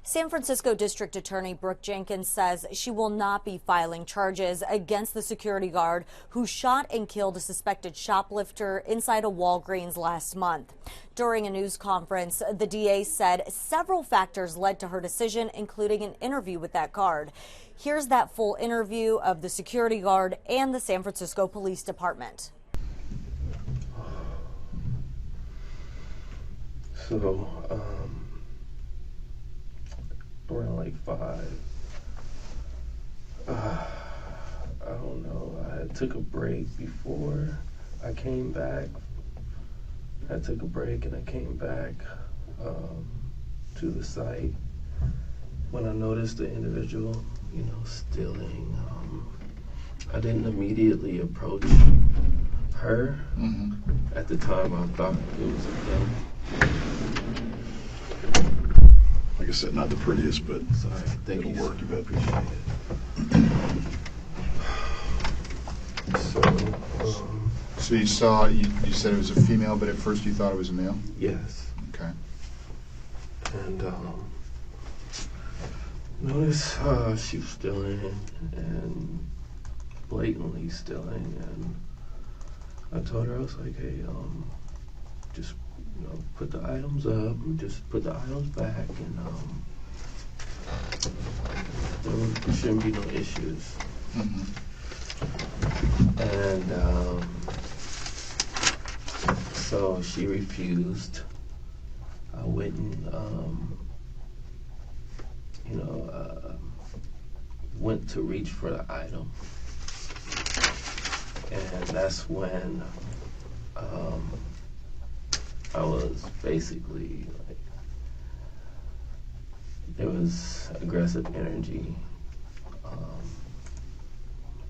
San Francisco District Attorney Brooke Jenkins says she will not be filing charges against the security guard who shot and killed a suspected shoplifter inside a Walgreens last month. During a news conference, the DA said several factors led to her decision, including an interview with that guard. Here's that full interview of the security guard and the San Francisco Police Department. So, around like 5, I don't know, I took a break before I came back. I took a break and I came back to the site when I noticed the individual, stealing. I didn't immediately approach her. At the time, I thought it was a gun. Like I said, not the prettiest, but sorry, thank it'll you. work. You bet. Appreciate it. So you saw, you said it was a female, but at first you thought it was a male? Yes. Okay. And noticed she was stealing and blatantly stealing, and I told her, I was like, hey, just put the items up, and just put the items back, and there shouldn't be no issues. And so she refused. I went and went to reach for the item, and that's when I was basically like, there was aggressive energy.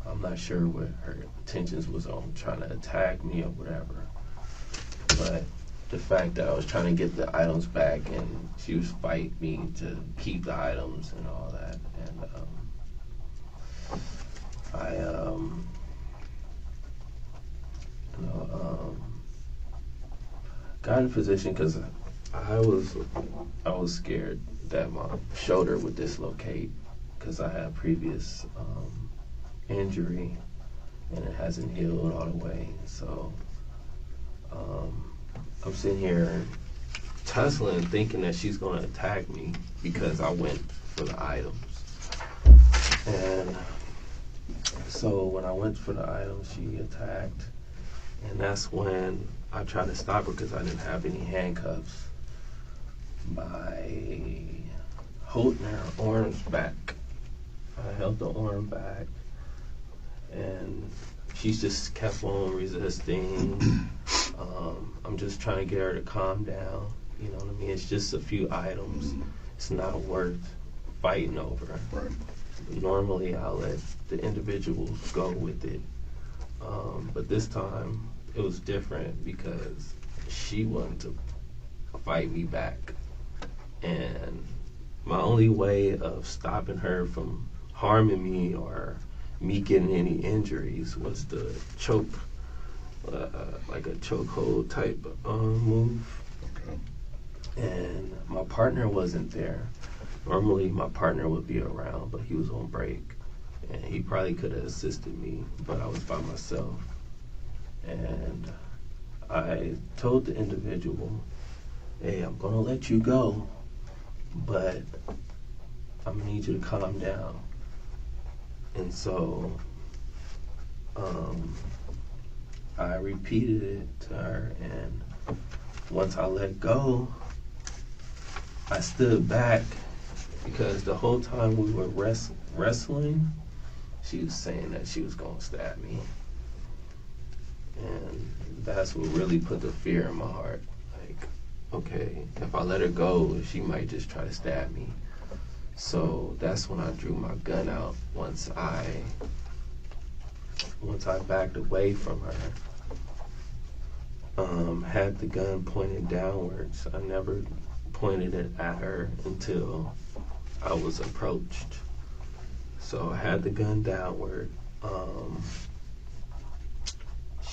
I'm not sure what her intentions was on, trying to attack me or whatever, but the fact that I was trying to get the items back and she was fighting me to keep the items and all that, and got in position because I was scared that my shoulder would dislocate because I had previous injury and it hasn't healed all the way. So I'm sitting here tussling, thinking that she's going to attack me because I went for the items. And so when I went for the items, she attacked, and that's when I tried to stop her because I didn't have any handcuffs by holding her arms back. I held the arm back, and she just kept on resisting. I'm just trying to get her to calm down. You know what I mean? It's just a few items. It's not worth fighting over. Right. Normally, I'll let the individuals go with it. But this time, it was different because she wanted to fight me back. And my only way of stopping her from harming me or me getting any injuries was the choke, like a chokehold type move. Okay. And my partner wasn't there. Normally my partner would be around, but he was on break, and he probably could have assisted me, but I was by myself. And I told the individual, hey, I'm gonna let you go, but I'm gonna need you to calm down. And so I repeated it to her, and once I let go, I stood back because the whole time we were wrestling, she was saying that she was going to stab me. And that's what really put the fear in my heart. Like, okay, if I let her go, she might just try to stab me. So that's when I drew my gun out once I backed away from her. Had the gun pointed downwards. I never pointed it at her until I was approached. So I had the gun downward.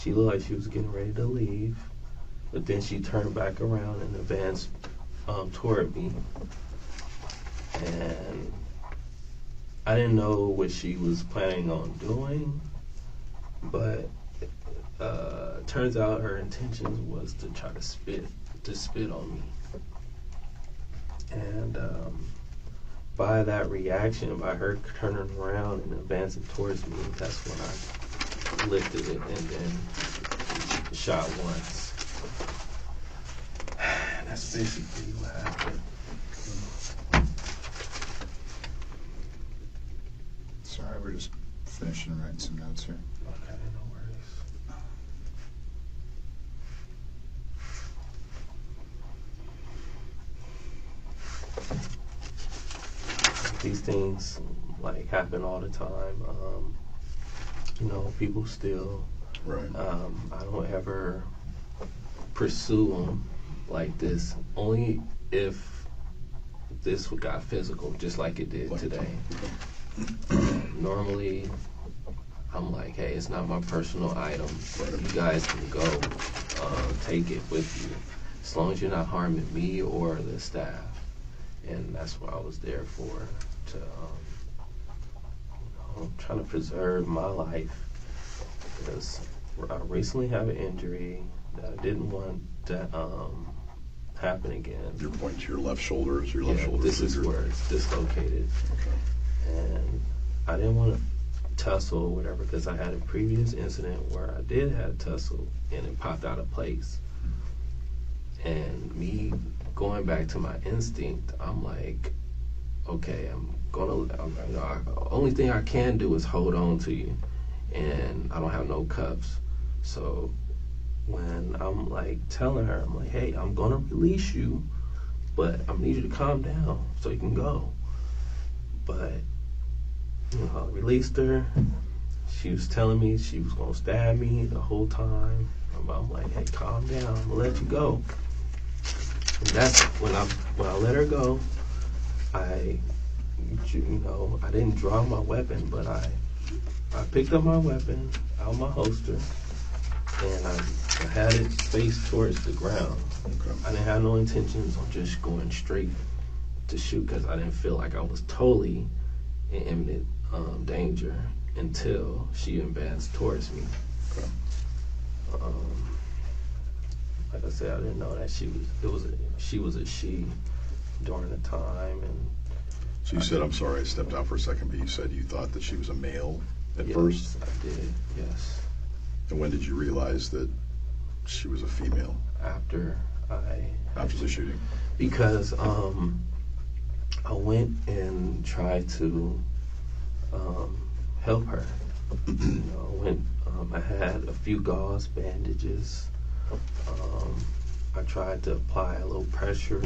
She looked like she was getting ready to leave, but then she turned back around and advanced toward me. I didn't know what she was planning on doing, but turns out her intentions was to try to spit on me. And by that reaction, by her turning around and advancing towards me, that's when I lifted it and then shot once. And that's basically what happened. Sorry, we're just finishing writing some notes here. Okay, no worries. These things like happen all the time. People steal. Right. I don't ever pursue them like this. Only if this got physical, just like it did today. Normally, I'm like, hey, it's not my personal item. You guys can go take it with you, as long as you're not harming me or the staff. And that's what I was there for, to trying to preserve my life, because I recently have an injury that I didn't want to happen again. You're pointing to your left shoulder. Is your left shoulder? This is where it's dislocated. Okay. And I didn't want to tussle or whatever, because I had a previous incident where I did have tussle and it popped out of place. And me going back to my instinct, I'm like, okay, only thing I can do is hold on to you, and I don't have no cuffs. So when I'm like telling her, I'm like, hey, I'm gonna release you, but I need you to calm down so you can go. But I released her. She was telling me she was gonna stab me the whole time. I'm like, hey, calm down, I'm gonna let you go. And that's when I let her go. I didn't draw my weapon, but I picked up my weapon out of my holster, and I had it faced towards the ground. Okay. I didn't have no intentions on just going straight to shoot, because I didn't feel like I was totally in imminent danger until she advanced towards me. Okay. Like I said, I didn't know that she was a she during the time. And So you said, I'm sorry, I stepped out for a second, but you said you thought that she was a male at first? I did, yes. And when did you realize that she was a female? After the shooting? Because I went and tried to help her. I had a few gauze bandages. I tried to apply a little pressure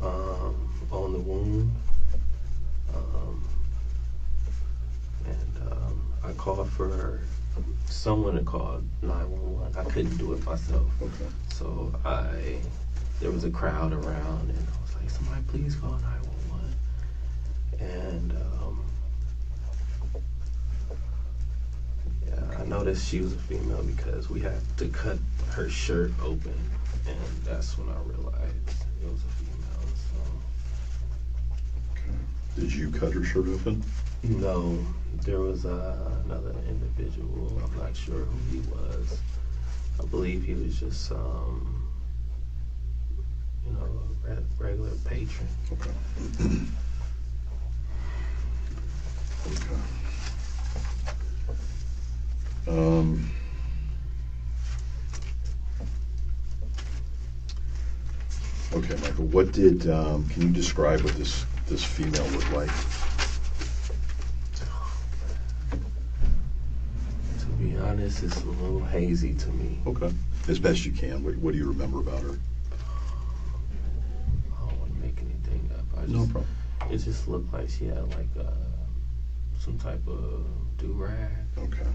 on the wound. I called for someone to call 911. I couldn't do it myself. Okay. So there was a crowd around, and I was like, somebody please call 911. And I noticed she was a female because we had to cut her shirt open, and that's when I realized it was a female. Okay. Did you cut her shirt open? No, there was another individual. I'm not sure who he was. I believe he was just, a regular patron. Okay. Okay. Okay, Michael, what did, can you describe what this female looked like? To be honest, it's a little hazy to me. Okay. As best you can. What do you remember about her? I don't want to make anything up. No problem. It just looked like she had like some type of do-rag. Okay.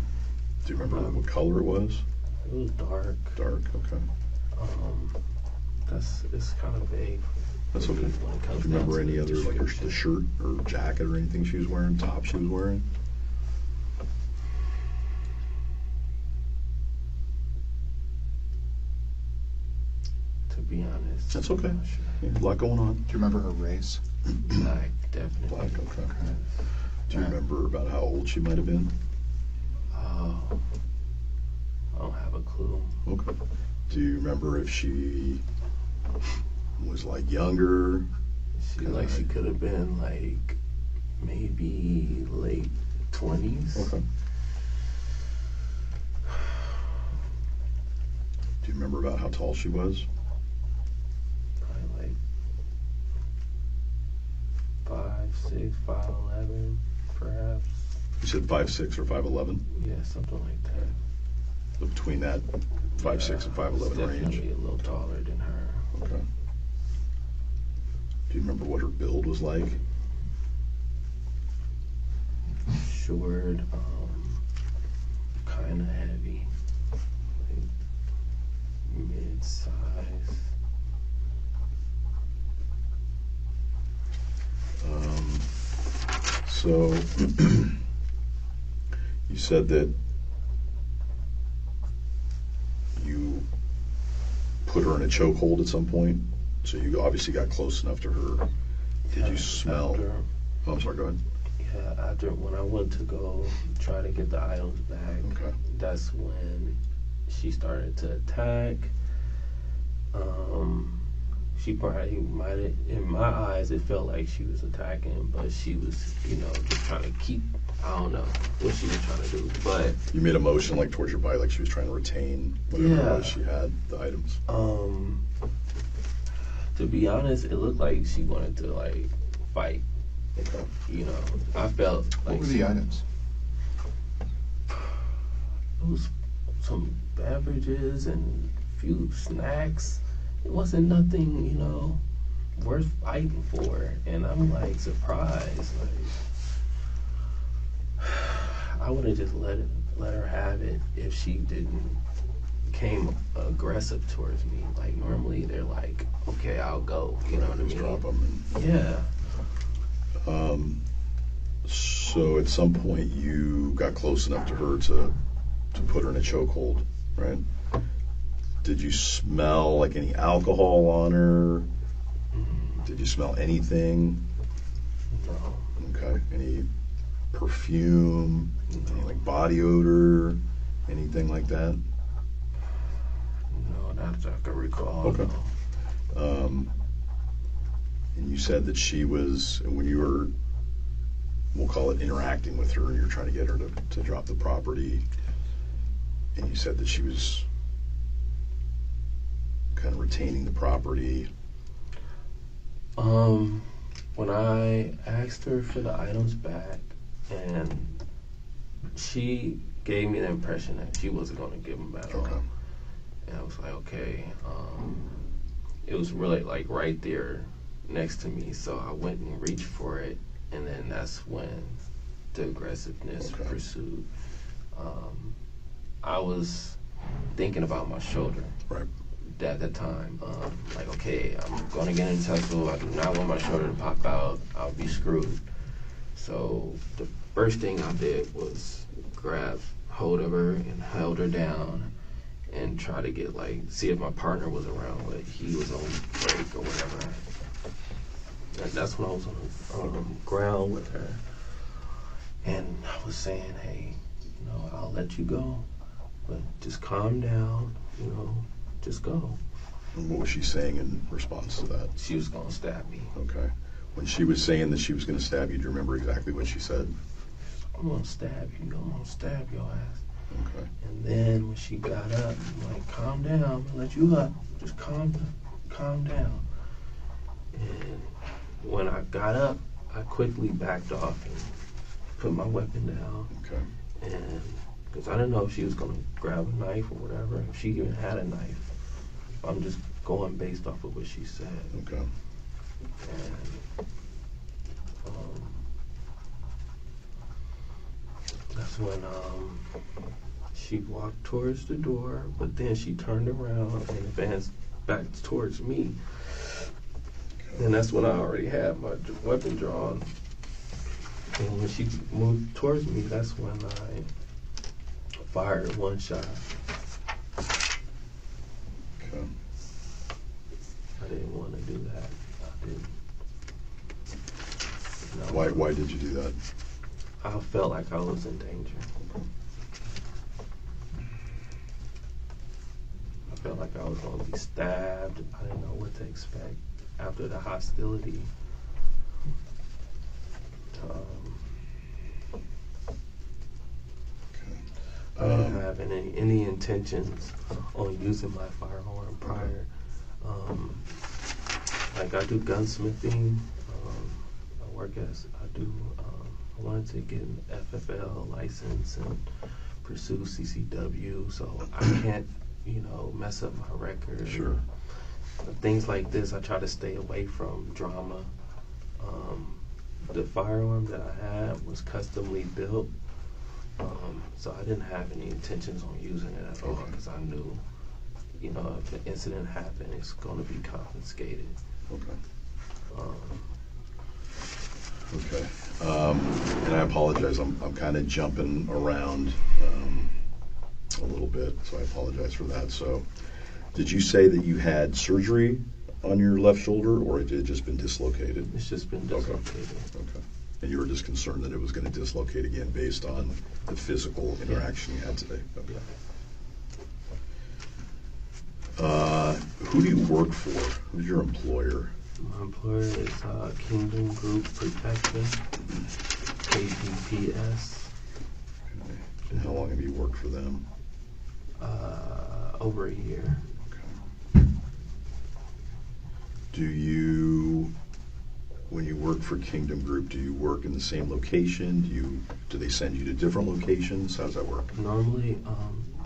Do you remember what color it was? It was dark. Dark, okay. It's kind of vague. That's okay. Do you remember any other, like the shirt or jacket or anything she was wearing, top she was wearing? To be honest. That's okay. I'm not sure. Yeah, a lot going on. Do you remember her race? Black, definitely. Black, okay. Do you remember about how old she might have been? Oh, I don't have a clue. Okay. Do you remember if she was like younger? She could have been like maybe late 20s. Okay. Do you remember about how tall she was? Probably like 5'6", 5'11", perhaps. You said 5'6" or 5'11"? Yeah, something like that. So between that 5'6" and 5'11" range? Definitely a little taller than her. Okay. Do you remember what her build was like? Short, kind of heavy, like mid-size. So you said that you put her in a chokehold at some point, so you obviously got close enough to her. Did you smell? Oh, I'm sorry, go ahead. Yeah, after when I went to go try to get the items back, Okay. that's when she started to attack. She probably might have, in my eyes, it felt like she was attacking, but she was, just trying to keep, I don't know what she was trying to do, but. You made a motion like towards your body, like she was trying to retain whatever it was she had, the items. To be honest, it looked like she wanted to, like, fight. Okay. I felt like. What were the items? It was some beverages and a few snacks. It wasn't nothing, worth fighting for. And I'm like surprised. Like, I would have just let her have it if she didn't came aggressive towards me. Like normally they're like, okay, I'll go. You know what I mean? Drop them. Yeah. So at some point you got close enough to her to put her in a chokehold, right? Did you smell like any alcohol on her? Did you smell anything? No. Okay. Any perfume? Any like body odor? Anything like that? No, not that I can recall. Okay. No. And you said that she was, when you were, we'll call it interacting with her, and you're trying to get her to drop the property, and you said that she was kind of retaining the property. When I asked her for the items back, and she gave me the impression that she wasn't going to give them back. Okay. And I was like, okay. It was really like right there next to me, so I went and reached for it, and then that's when the aggressiveness pursued. I was thinking about my shoulder. Right. At that time, like, okay, I'm gonna get in touch with. I do not want my shoulder to pop out. I'll be screwed. So the first thing I did was grab hold of her and held her down and try to get see if my partner was around, but he was on break or whatever. And that's when I was on the ground with her, and I was saying, hey, I'll let you go, but just calm down, just go. And what was she saying in response to that? She was gonna stab me. Okay. When she was saying that she was going to stab you, do you remember exactly what she said? I'm gonna stab you. I'm gonna stab your ass. Okay. And then when she got up, I'm like, calm down. I'm gonna let you up. Just calm down. And when I got up, I quickly backed off and put my weapon down. Okay. And because I didn't know if she was gonna grab a knife or whatever, if she even had a knife. I'm just going based off of what she said. Okay. And that's when she walked towards the door, but then she turned around and advanced back towards me. And that's when I already had my weapon drawn. And when she moved towards me, that's when I fired one shot. Okay. I didn't want to do that. I didn't. No. Why did you do that? I felt like I was in danger. I felt like I was going to be stabbed. I didn't know what to expect after the hostility. I didn't have any intentions on using my firearm prior. Like I do gunsmithing. I wanted to get an FFL license and pursue CCW, so I can't, mess up my record. Sure. Things like this, I try to stay away from drama. The firearm that I had was customly built, so I didn't have any intentions on using it at all because I knew, if an incident happened, it's going to be confiscated. Okay. Okay. And I apologize. I'm kind of jumping around a little bit, so I apologize for that. So, did you say that you had surgery on your left shoulder, or it had just been dislocated? It's just been dislocated. Okay. And you were just concerned that it was going to dislocate again based on the physical interaction you had today? Okay. Yeah. Who do you work for? Who's your employer? My employer is Kingdom Group Protection, KGPS. Okay. And how long have you worked for them? Over a year. Okay. Do you, when you work for Kingdom Group, do you work in the same location? Do they send you to different locations? How does that work? Normally,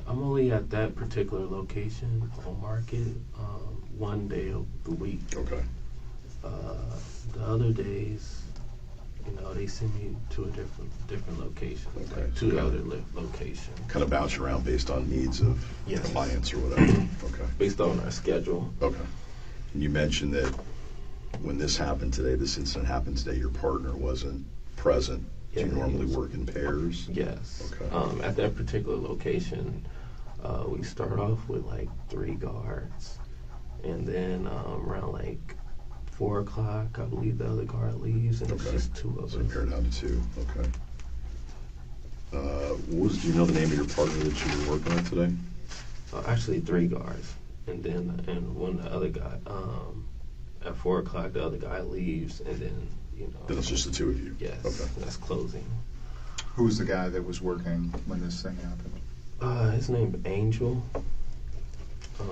I'm only at that particular location on Market 1 day of the week. Okay. The other days, they send me to a different location, Okay. like to the other location. Kind of bounce around based on needs of Yes. clients or whatever. Okay. Based on our schedule. Okay. And you mentioned that when this incident happened today, your partner wasn't present. Do you Yeah, normally work in pairs? Yes. Okay. At that particular location, we start off with like 3 guards, and then around like 4 o'clock, I believe the other guard leaves, and it's just 2 of us. So you pare down to 2. Okay. Do you know the name of your partner that you were working with today? Actually, 3 guards, and when the other guy, at 4 o'clock, the other guy leaves, and then Then it's just the 2 of you? Yes. Okay. That's closing. Who was the guy that was working when this thing happened? His name Angel. I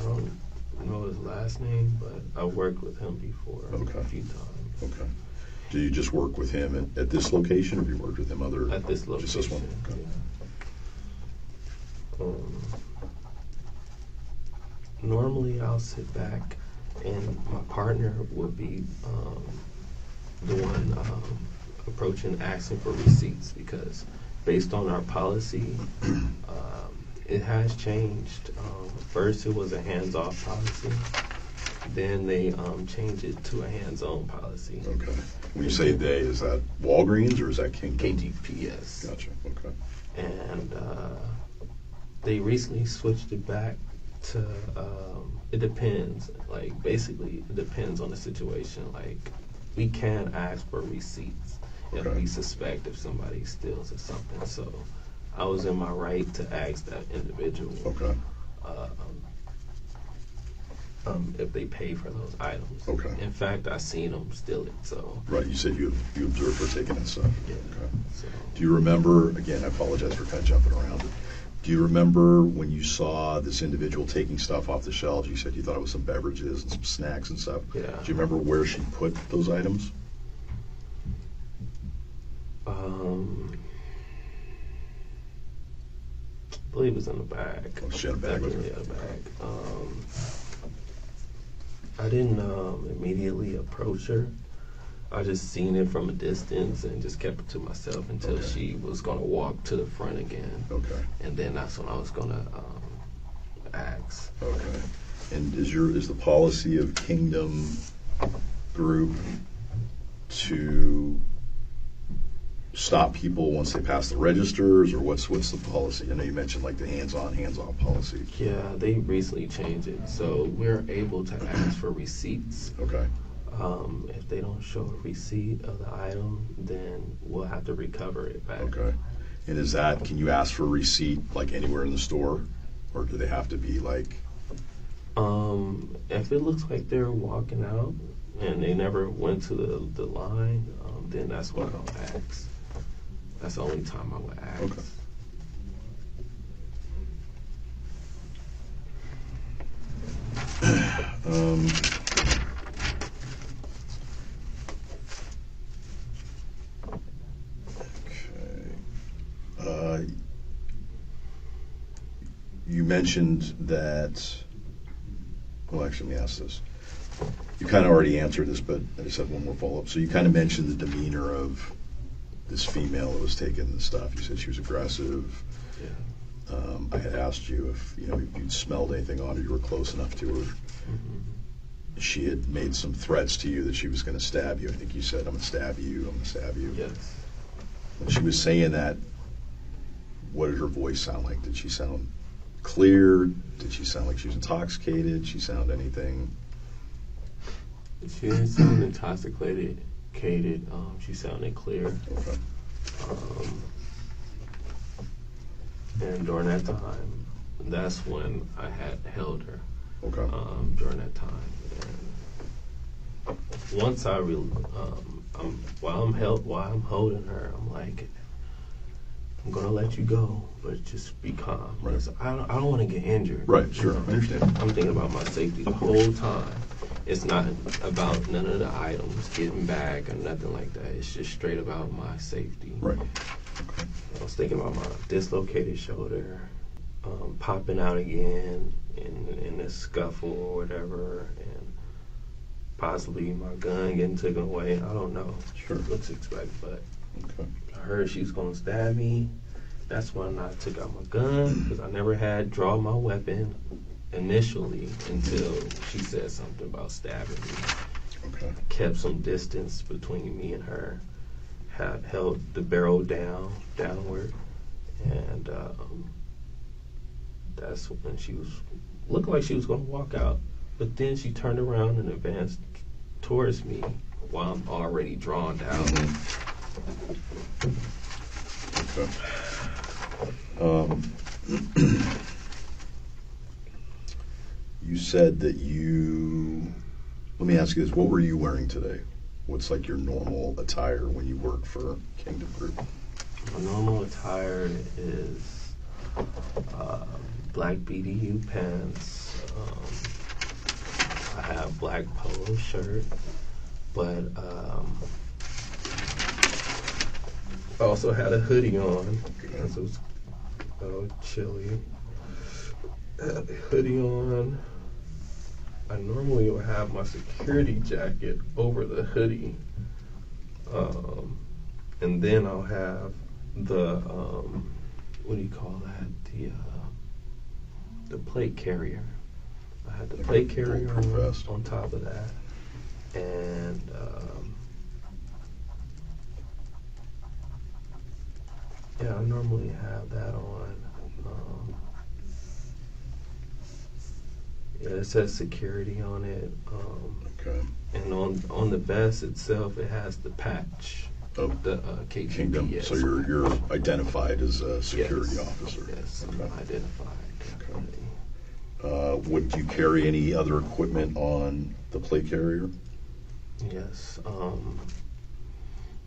don't know his last name, but I worked with him before Okay. a few times. Okay. Do you just work with him at this location, or have you worked with him other? At this location. Just this one? Okay. Yeah. Normally, I'll sit back, and my partner would be the one approaching, asking for receipts, because based on our policy, it has changed. First, it was a hands-off policy. Then they changed it to a hands-on policy. Okay. When you say they, is that Walgreens or is that Kingdom? KGPS. Gotcha. Okay. And they recently switched it back to, it depends. Like, basically, it depends on the situation. Like, we can ask for receipts if Okay. we suspect if somebody steals or something. So I was in my right to ask that individual Okay. if they pay for those items. Okay. In fact, I seen them steal it. So Right. You said you observed her taking that stuff. yeah. Okay. So Do you remember, again, I apologize for kind of jumping around, but do you remember when you saw this individual taking stuff off the shelves? You said you thought it was some beverages and some snacks and stuff. Yeah. Do you remember where she put those items? I believe it was in the bag. Oh, she had a bag with her? Definitely a bag. I didn't immediately approach her. I just seen it from a distance and just kept it to myself until Okay. she was going to walk to the front again. Okay. And then that's when I was going to ask. Okay. And is the policy of Kingdom Group to stop people once they pass the registers, or what's the policy? I know you mentioned like the hands-on, hands-off policy. Yeah, they recently changed it. So we're able to ask for receipts. Okay. If they don't show a receipt of the item, then we'll have to recover it back. Okay. And is that, can you ask for a receipt like anywhere in the store? Or do they have to be like? If it looks like they're walking out and they never went to the line, then that's what I'll ask. That's the only time I would ask. Okay. You mentioned that, well, actually, let me ask this. You kind of already answered this, but I just have one more follow-up. So you kind of mentioned the demeanor of this female that was taking the stuff. You said she was aggressive. Yeah. I had asked you if you'd smelled anything on her, you were close enough to her. Mm-hmm. She had made some threats to you that she was going to stab you. I think you said, "I'm going to stab you. I'm going to stab you." Yes. When she was saying that, what did her voice sound like? Did she sound clear? Did she sound like she was intoxicated? Did she sound anything? She didn't sound intoxicated. She sounded clear. Okay. And during that time, that's when I had held her. Okay. During that time, and once I while I'm holding her, I'm like, I'm gonna let you go, but just be calm. Right. Because I don't want to get injured. Right. Sure. I understand. I'm thinking about my safety the whole time. It's not about none of the items getting back or nothing like that. It's just straight about my safety. Right. Okay. I was thinking about my dislocated shoulder, popping out again in a scuffle or whatever, and possibly my gun getting taken away. I don't know. Sure. What to expect, but Okay. I heard she was going to stab me. That's when I took out my gun, because I never had drawn my weapon initially until she said something about stabbing me. Okay. I kept some distance between me and her, had held the barrel downward, and that's when she looked like she was going to walk out, but then she turned around and advanced towards me while I'm already drawn down. Okay. You said that let me ask you this, what were you wearing today? What's like your normal attire when you work for Kingdom Group? My normal attire is black BDU pants. I have black polo shirt, but I also had a hoodie on because it was chilly. I had a hoodie on. I normally would have my security jacket over the hoodie, and then I'll have the what do you call that? The plate carrier. I had the plate carrier on top of that, and yeah, I normally have that on. Yeah, it says security on it. Okay. And on the vest itself, it has the patch of the KGP. Kingdom. So you're identified as a security officer. Yes, Okay. I'm identified. Okay. Would you carry any other equipment on the plate carrier? Yes.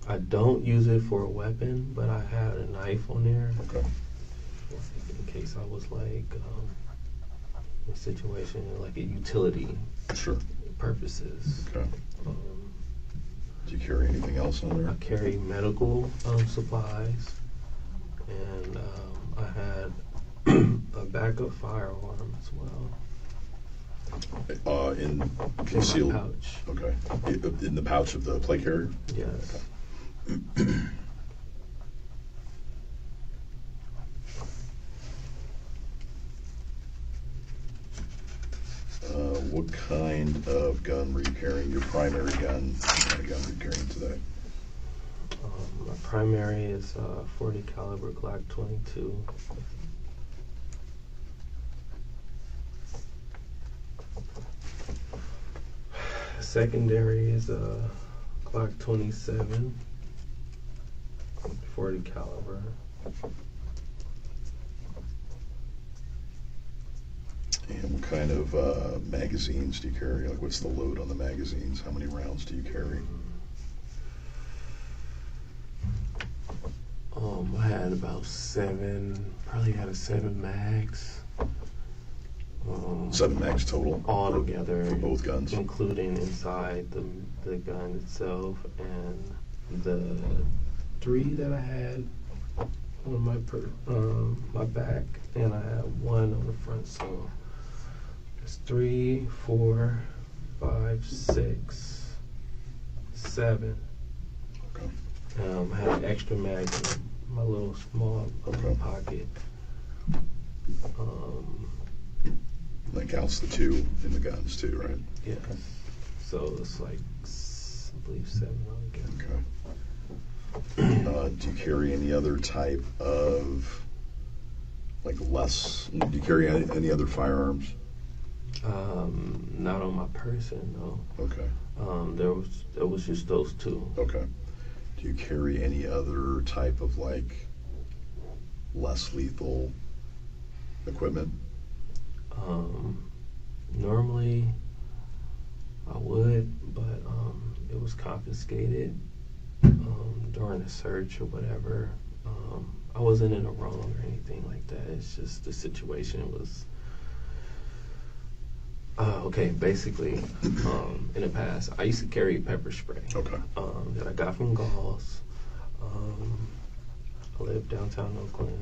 I don't use it for a weapon, but I had a knife on there. Okay. In case I was like in a situation like a utility Sure. purposes. Okay. Do you carry anything else on I there? carry medical supplies, and I had a backup firearm as well. In In my concealed. pouch. Okay. In the pouch of the plate carrier? Yes. What kind of gun were you carrying? Your primary gun? What kind of gun were you carrying today? My primary is 40 caliber Glock 22. secondary is a Glock 27, 40 caliber. And what kind of magazines do you carry? Like, what's the load on the magazines? How many rounds do you carry? I had about 7, probably had a 7 mags. 7 mags total? All together. For both guns? Including inside the gun itself, and the 3 that I had on my back, and I had 1 on the front, so it's 3, 4, 5, 6, 7. Okay. I had an extra mag in my little small pocket. That counts the 2 in the guns too, right? Yeah. Okay. So it's like, I believe 7 altogether. Okay. Do you carry any other type of, like, do you carry any other firearms? Not on my person, no. Okay. There was just those 2. Okay. Do you carry any other type of, like, less lethal equipment? Normally I would, but it was confiscated during the search or whatever. I wasn't in the wrong or anything like that. It's just the situation was okay. Basically, in the past, I used to carry pepper spray. Okay. That I got from Gauls. I lived downtown Oakland.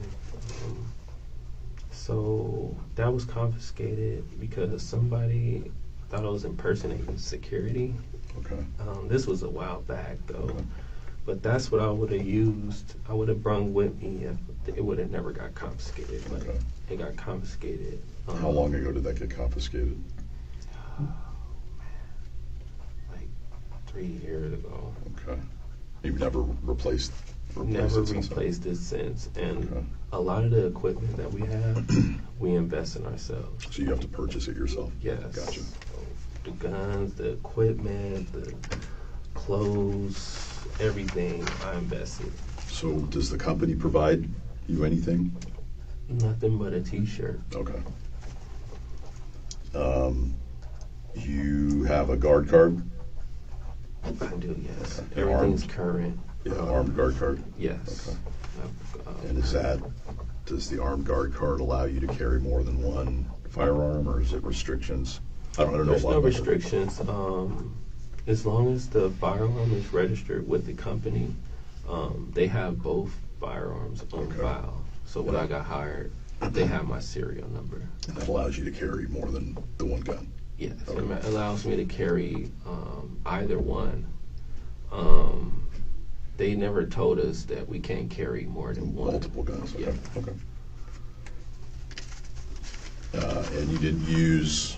So that was confiscated because somebody thought I was impersonating security. Okay. This was a while back though. Okay. But that's what I would have used. I would have brung with me if it would have never got confiscated. But Okay. it got confiscated. How long ago did that get confiscated? Like 3 years ago. Okay. You've never replaced Never it since replaced it since. And Okay. a lot of the equipment that we have, we invest in ourselves. So you have to purchase it yourself? Yes. Gotcha. The guns, the equipment, the clothes, everything I invested. So does the company provide you anything? Nothing but a t-shirt. Okay. You have a guard card? I do, yes. Okay. Everything's Armed? current. Yeah, armed guard card? Yes. Okay. And does the armed guard card allow you to carry more than one firearm, or is it restrictions? I don't know. There's a lot no about restrictions. As long as the firearm is registered with the company, they have both firearms on Okay. file. So when I got hired, they have my serial number. And that allows you to carry more than the one gun? Yes, Okay. it allows me to carry either one. They never told us that we can't carry more than one. Multiple guns? Okay. Yeah. Okay. And you didn't use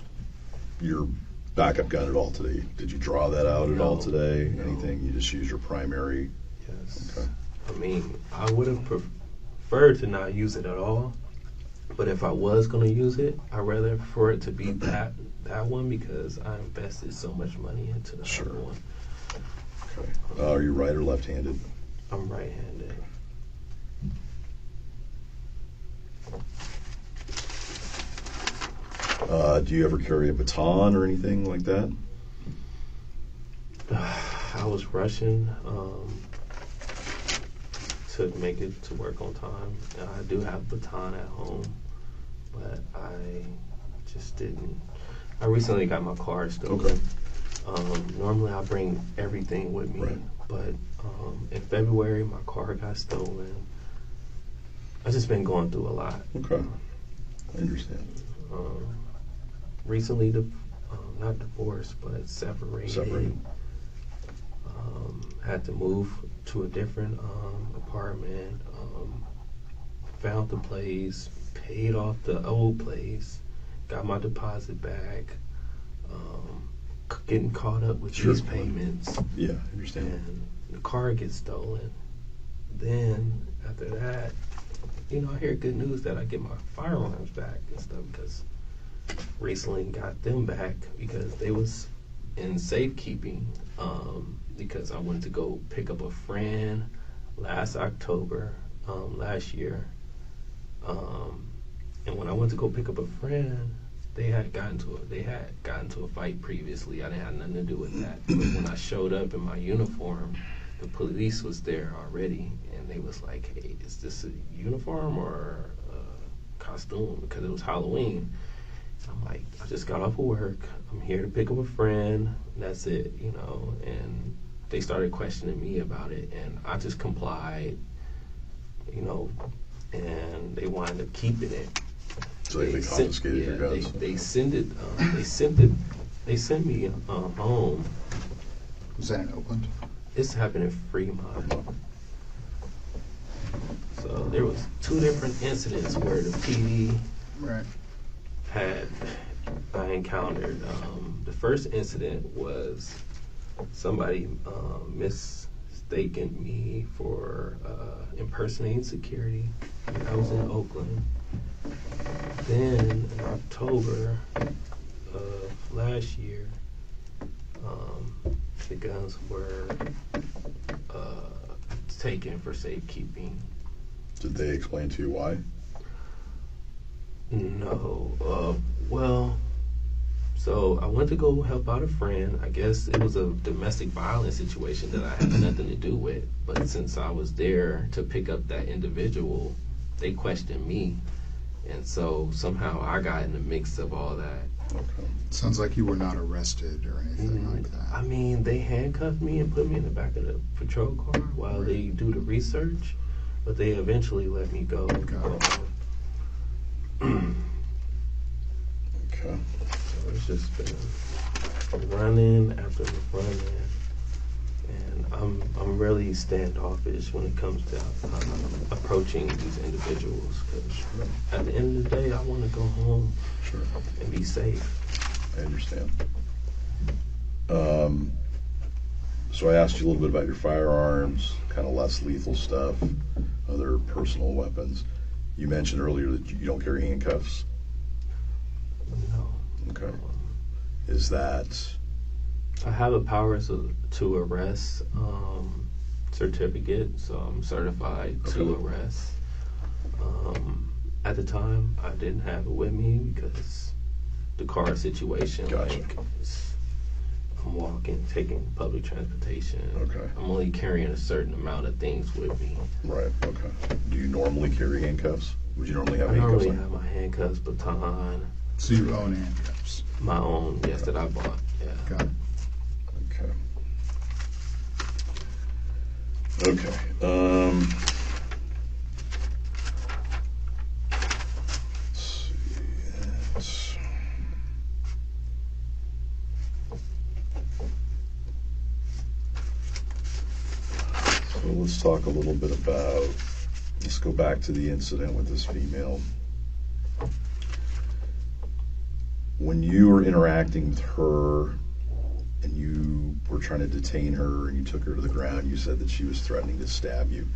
your backup gun at all today? Did you draw that out at all today? No. Anything? You just use your primary? Yes. Okay. I mean, I would have preferred to not use it at all, but if I was going to use it, I'd rather for it to be that one because I invested so much money into the other one. Okay. Are you right or left-handed? I'm right-handed. Do you ever carry a baton or anything like that? I was rushing to make it to work on time. I do have a baton at home, but I just didn't. I recently got my car stolen. Okay. Normally I bring everything with me, Right. but in February my car got stolen. I've just been going through a lot. Okay. I understand. Recently, not divorced, but separated. Had to move to a different apartment. Found the place, paid off the old place, got my deposit back. Getting caught up with Sure. these payments. Yeah, I understand. And the car gets stolen. Then after that, I hear good news that I get my firearms back and stuff because recently got them back because they was in safekeeping because I went to go pick up a friend last October, last year. And when I went to go pick up a friend, they had gotten to a fight previously. I didn't have nothing to do with that. But when I showed up in my uniform, the police was there already, and they was like, "Hey, is this a uniform or a costume?" Because it was Halloween. I'm like, I just got off of work. I'm here to pick up a friend. That's it, you know. And they started questioning me about it, and I just complied, you know. And they wound up keeping it. So they confiscated your guns. They sent me home. Was that in Oakland? This happened in Fremont. So there was 2 different incidents where the PD I encountered. The first incident was somebody mistaken me for impersonating security. I was in Oakland. Then in October of last year, the guns were taken for safekeeping. Did they explain to you why? No. Well, so I went to go help out a friend. I guess it was a domestic violence situation that I had nothing to do with. But since I was there to pick up that individual, they questioned me. And so somehow I got in the mix of all that. Okay. Sounds like you were not arrested or anything like that. I mean, they handcuffed me and put me in the back of the patrol car while they do the research, but they eventually let me go. Okay. So it's just been running after running, and I'm really standoffish when it comes to approaching these individuals, because at the end of the day, I want to go home and be safe. I understand. So I asked you a little bit about your firearms, kind of less lethal stuff, other personal weapons. You mentioned earlier that you don't carry handcuffs. No. Okay. Is that... I have a power to arrest certificate, so I'm certified to arrest. At the time, I didn't have it with me because the car situation. Gotcha. Like, I'm walking, taking public transportation. Okay. I'm only carrying a certain amount of things with me. Right, okay. Do you normally carry handcuffs? Would you normally have I handcuffs normally on? have my handcuffs, baton. So you own handcuffs? My own, yes, that I bought. Yeah. Got it. Okay. Let's see. So let's talk a little bit about, let's go back to the incident with this female. When you were interacting with her and you were trying to detain her and you took her to the ground, you said that she was threatening to stab you.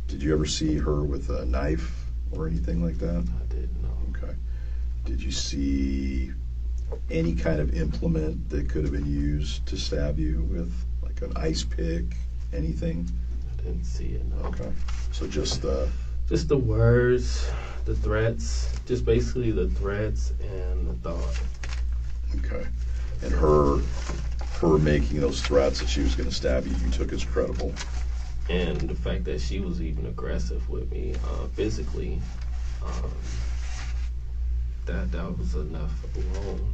Did you ever see her with a knife or anything like that? I didn't know. Okay. Did you see any kind of implement that could have been used to stab you with, like an ice pick, anything? I didn't see it, no. Okay. So just the words, the threats, just basically the threats and the thought. okay. And her making those threats that she was going to stab you, you took as credible. And the fact that she was even aggressive with me physically, that was enough alone.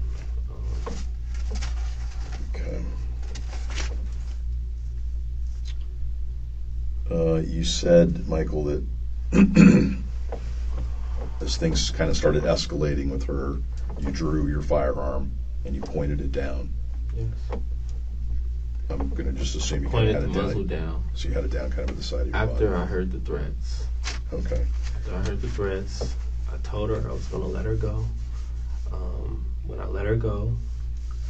Okay. You said, Michael, that as things kind of started escalating with her, you drew your firearm and you pointed it down. Yes. I'm going to just assume you Pointed kind of the had it muzzle down. down. So you had it down kind of at the side of your body. After I heard the threats. Okay. After I heard the threats, I told her I was going to let her go. When I let her go,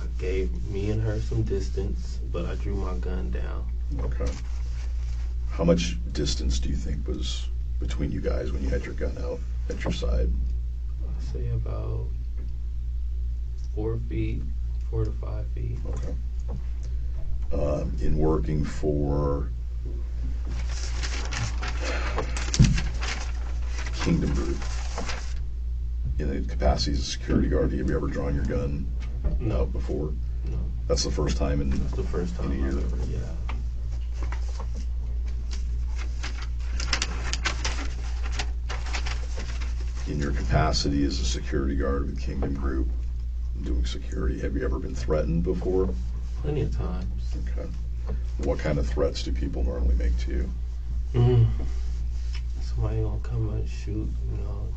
I gave me and her some distance, but I drew my gun down. Okay. How much distance do you think was between you guys when you had your gun out at your side? I'd say about 4 feet, 4 to 5 feet. Okay. In working for Kingdom Group, in the capacity as a security guard, have you ever drawn your gun No. out before? No. That's the first time in That's the first time in a year. I've ever, yeah. In your capacity as a security guard with Kingdom Group, doing security, have you ever been threatened before? Plenty of times. Okay. What kind of threats do people normally make to you? Somebody gonna come and shoot,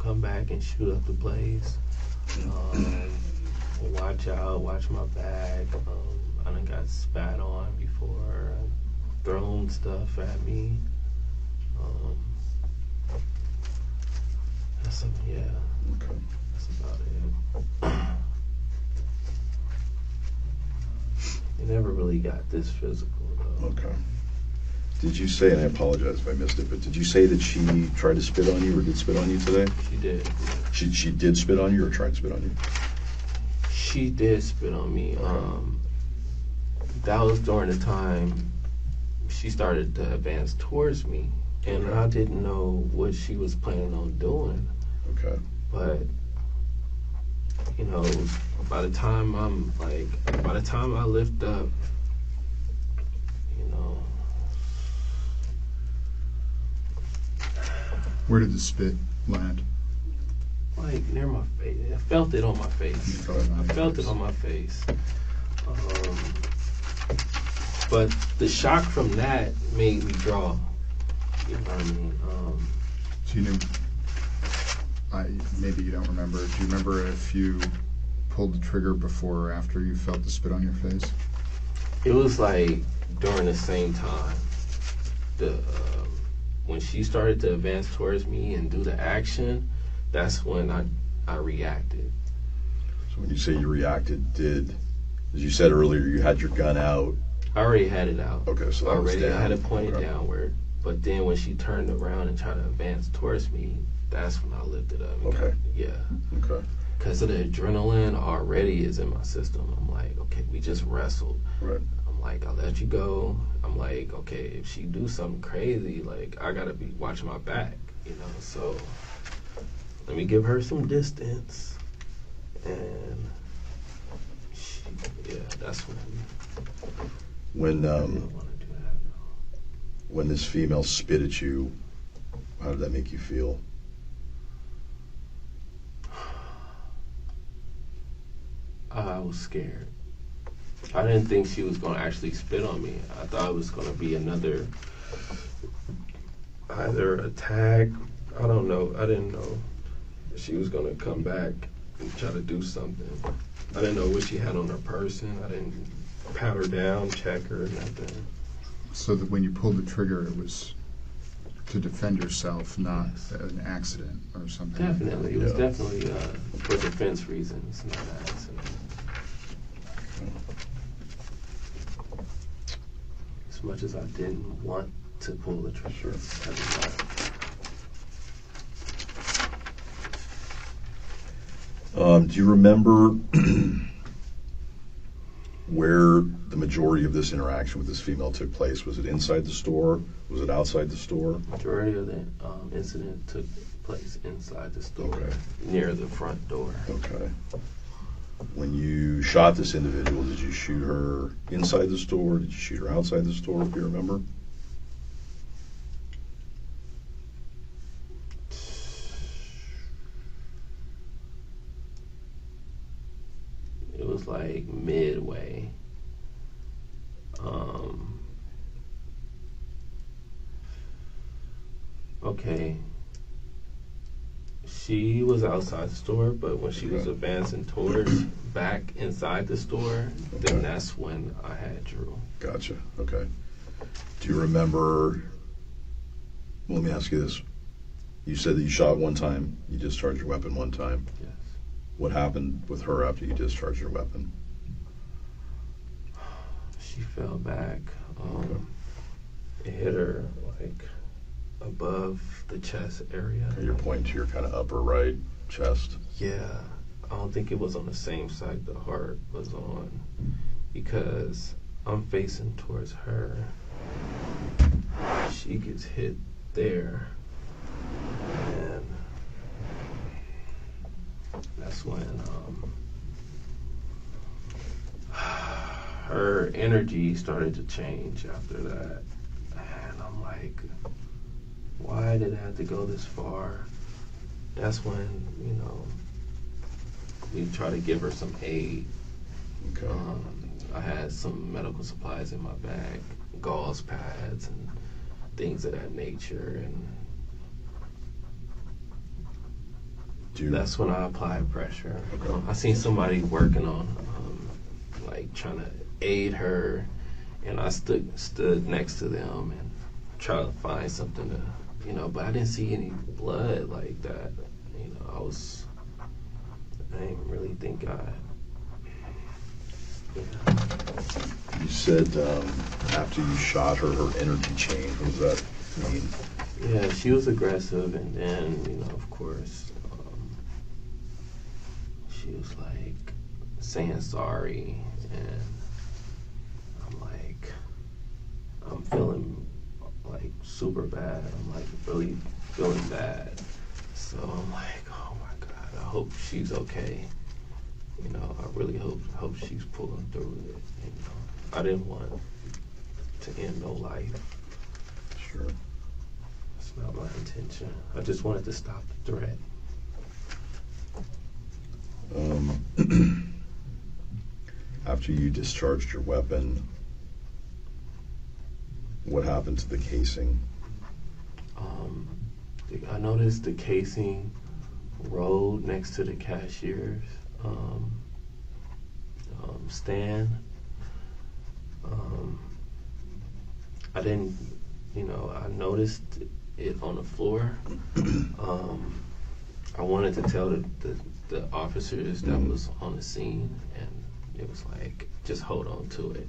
come back and shoot up the place. Watch out, watch my back. I done got spat on before, thrown stuff at me. Yeah, Okay. that's about it. It never really got this physical though. Okay. Did you say, and I apologize if I missed it, but did you say that she tried to spit on you or did spit on you today? She did. She did spit on you or tried to spit on you? She did spit on me. That was during the time she started to advance towards me, and Okay. I didn't know what she was planning on doing. Okay. But by the time I lift up, Where did the spit land? like near my face, I felt it on my face. I felt it on my face. But the shock from that made me draw. You know what I mean? Do you know, maybe you don't remember. Do you remember if you pulled the trigger before or after you felt the spit on your face? It was like during the same time. When she started to advance towards me and do the action, that's when I reacted. So when you say you reacted, as you said earlier, you had your gun out. I already had it out. Okay, so that was already. down. I had it pointed Okay. downward. But then when she turned around and tried to advance towards me, that's when I lifted up. Okay. Yeah. Okay. Because of the adrenaline already is in my system. I'm like, okay, we just wrestled. Right. I'm like, I'll let you go. I'm like, okay, if she do something crazy, like, I gotta be watching my back, so let me give her some distance. And that's when I didn't want to do that. When this female spit at you, how did that make you feel? I was scared. I didn't think she was going to actually spit on me. I thought it was going to be another, either attack. I don't know. I didn't know she was going to come back and try to do something. I didn't know what she had on her person. I didn't pat her down, check her, nothing. So that when you pulled the trigger, it was to defend yourself, not an accident or something. Definitely. It was definitely for defense reasons, not an accident. As much as I didn't want to pull the trigger, I did not. Do you remember where the majority of this interaction with this female took place? Was it inside the store? Was it outside the store? Majority of the incident took place inside the store, Okay. near the front door. Okay. When you shot this individual, did you shoot her inside the store? Did you shoot her outside the store, if you remember? It was like midway. Okay. She was outside the store, but when she was advancing towards back inside the store, then that's when I had Drew. Gotcha. Okay. Do you remember? Well, let me ask you this. You said that you shot one time. You discharged your weapon one time. Yes. What happened with her after you discharged your weapon? She fell back. It hit her like above the chest area. You're pointing to your kind of upper right chest. Yeah. I don't think it was on the same side the heart was on, because I'm facing towards her. She gets hit there, and that's when her energy started to change after that. And I'm like, why did it have to go this far? That's when, we try to give her some aid. Okay. I had some medical supplies in my bag, gauze pads and things of that nature, and that's when I applied pressure. Okay. I seen somebody working on, trying to aid her, and I stood next to them and tried to find something to, but I didn't see any blood like that. I didn't really think You said after you shot her, her energy changed. What does that mean? Yeah, she was aggressive, and then, of course, she was like saying sorry, and I'm feeling like super bad. I'm like really feeling bad. So I'm like, oh my God, I hope she's okay. I really hope she's pulling through it. I didn't want to end no life. Sure. That's not my intention. I just wanted to stop the threat. After you discharged your weapon, what happened to the casing? I noticed the casing rolled next to the cashier's stand. I didn't, I noticed it on the floor. I wanted to tell the officers that was on the scene, and it was like, just hold on to it.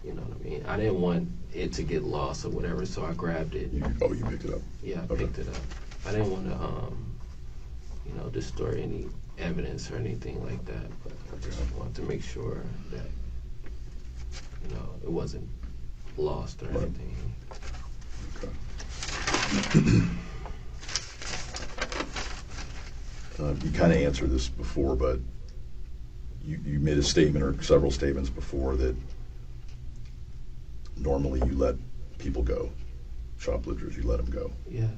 You know what I mean? I didn't want it to get lost or whatever, so I grabbed it. You picked it up? Yeah, I picked it up. I didn't want to, destroy any evidence or anything like that, but I just wanted to make sure that, it wasn't lost or anything. Okay. You kind of answered this before, but you made a statement or several statements before that normally you let people go, shoplifters, you let them go. Yes.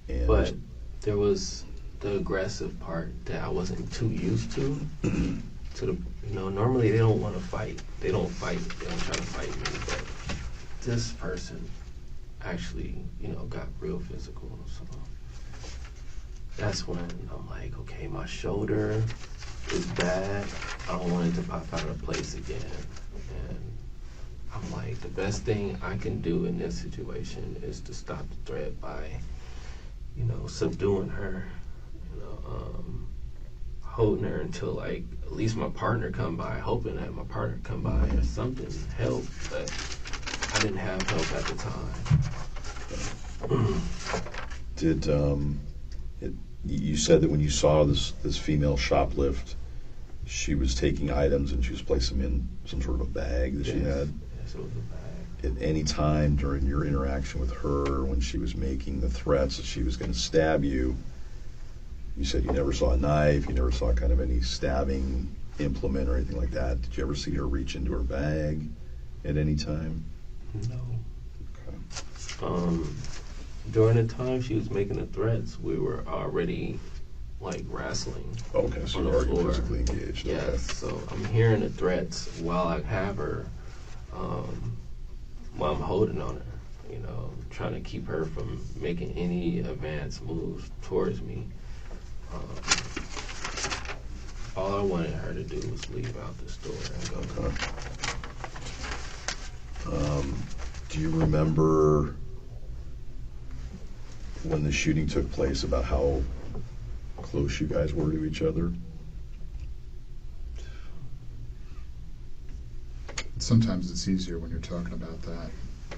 And but there was the aggressive part that I wasn't too used to. Normally they don't want to fight. They don't fight. They don't try to fight me. But this person actually, got real physical. So that's when I'm like, okay, my shoulder is bad. I don't want it to pop out of place again. And I'm like, the best thing I can do in this situation is to stop the threat by, subduing her, holding her until at least my partner come by, hoping that my partner come by or something, help, but I didn't have help at the time. You said that when you saw this female shoplift, she was taking items and she was placing them in some sort of a bag that she had? Yes, it was a bag. At any time during your interaction with her, when she was making the threats that she was going to stab you, you said you never saw a knife, you never saw kind of any stabbing implement or anything like that. Did you ever see her reach into her bag at any time? No. Okay. During the time she was making the threats, we were already wrestling. Okay, so you're already physically engaged. Yes, Okay. so I'm hearing the threats while I have her, while I'm holding on her, trying to keep her from making any advanced moves towards me. All I wanted her to do was leave out the store and go. Okay. Do you remember when the shooting took place about how close you guys were to each other? Sometimes it's easier when you're talking about that.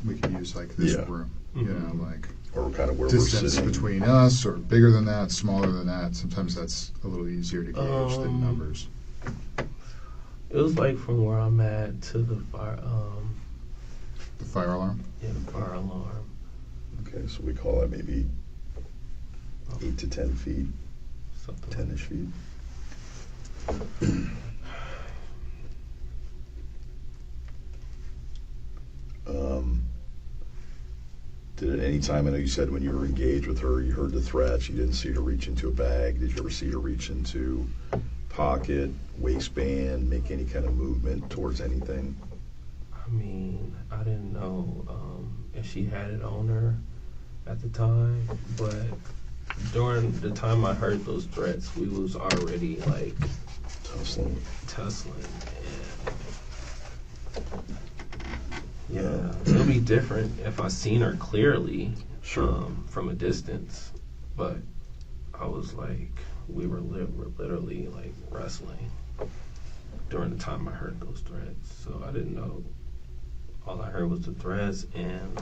we could use like this Yeah. room, you know, like Or kind of where distance we're sitting. between us, or bigger than that, smaller than that. Sometimes that's a little easier to gauge than numbers. It was like from where I'm at to the fire, The fire alarm? yeah, the fire alarm. Okay, so we call that maybe 8 to 10 feet, Something. 10-ish feet. Did at any time, I know you said when you were engaged with her, you heard the threats, you didn't see her reach into a bag. Did you ever see her reach into pocket, waistband, make any kind of movement towards anything? I mean, I didn't know if she had it on her at the time, but during the time I heard those threats, we was already like Tussling. tussling, and yeah, it'll be different if I seen her clearly, Sure. from a distance. But I was like, we were literally like wrestling during the time I heard those threats. So I didn't know. All I heard was the threats and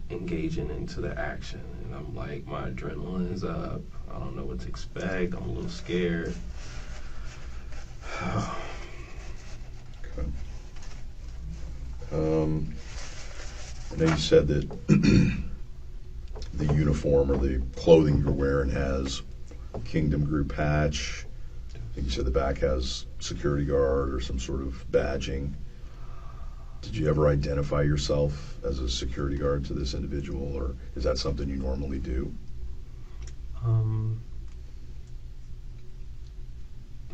engaging into the action. And I'm like, my adrenaline's up. I don't know what to expect. I'm a little scared. Okay. I know you said that the uniform or the clothing you're wearing has Kingdom Group patch. I think you said the back has security guard or some sort of badging. Did you ever identify yourself as a security guard to this individual, or is that something you normally do?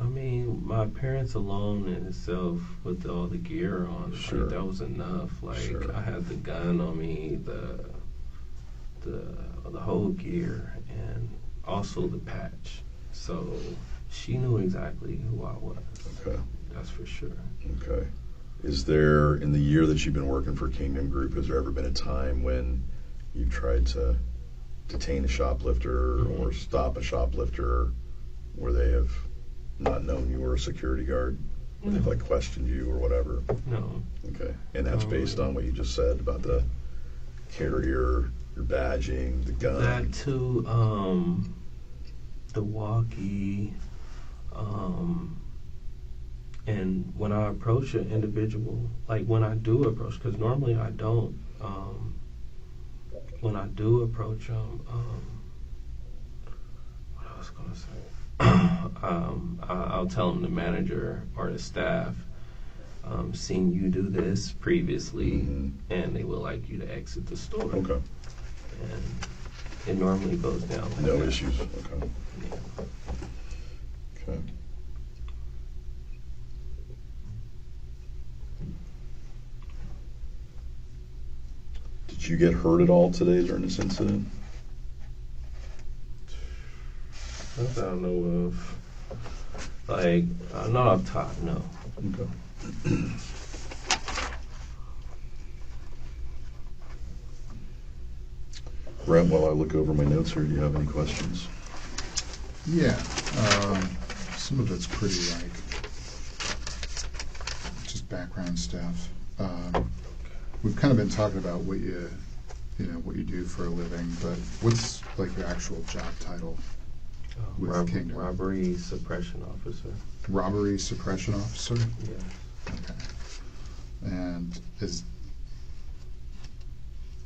I mean, my appearance alone in itself with all the gear on, Sure. like, that was enough. Like, Sure. I had the gun on me, the whole gear, and also the patch. So she knew exactly who I was. Okay. That's for sure. Okay. Is there, in the year that you've been working for Kingdom Group, has there ever been a time when you've tried to detain a shoplifter or stop a shoplifter where they have not known you were a security guard? Where they've like questioned you or whatever? No. Okay. And that's based on what you just said about the carrier, your badging, the gun. That too, the walkie, and when I approach an individual, like when I do approach, because normally I don't, when I do approach them, what I was going to say, I'll tell them, the manager or the staff, seen you do this previously, and they would like you to exit the store. Okay. And it normally goes down like No that. issues. Okay. Yeah. Okay. Did you get hurt at all today during this incident? Not that I know of. Like, not off top, no. Okay. Brent, while I look over my notes here, do you have any questions? Yeah, some of it's pretty like just background stuff. We've kind of been talking about what you do for a living, but what's like your actual job title with Kingdom? Robbery suppression officer. Robbery suppression officer? Yeah. Okay. And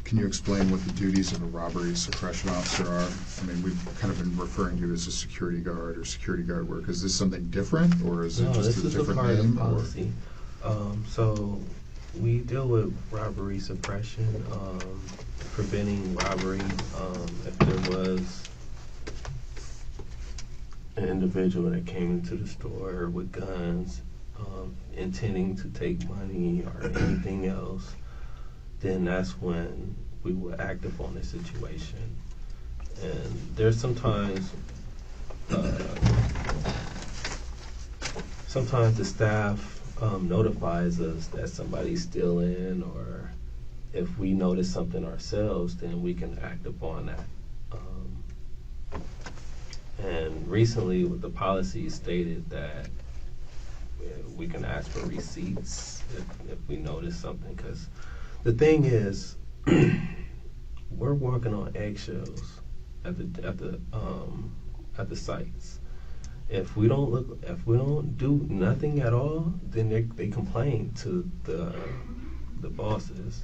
can you explain what the duties of a robbery suppression officer are? I mean, we've kind of been referring to you as a security guard or security guard work. Is this something different, or is it No, just this a is a different part of name? the policy. So we deal with robbery suppression, preventing robbery. If there was an individual that came into the store with guns, intending to take money or anything else, then that's when we will act upon the situation. And there's sometimes the staff notifies us that somebody's stealing, or if we notice something ourselves, then we can act upon that. And recently, with the policy stated that we can ask for receipts if we notice something, because the thing is, we're walking on eggshells at the sites. If we don't do nothing at all, then they complain to the bosses.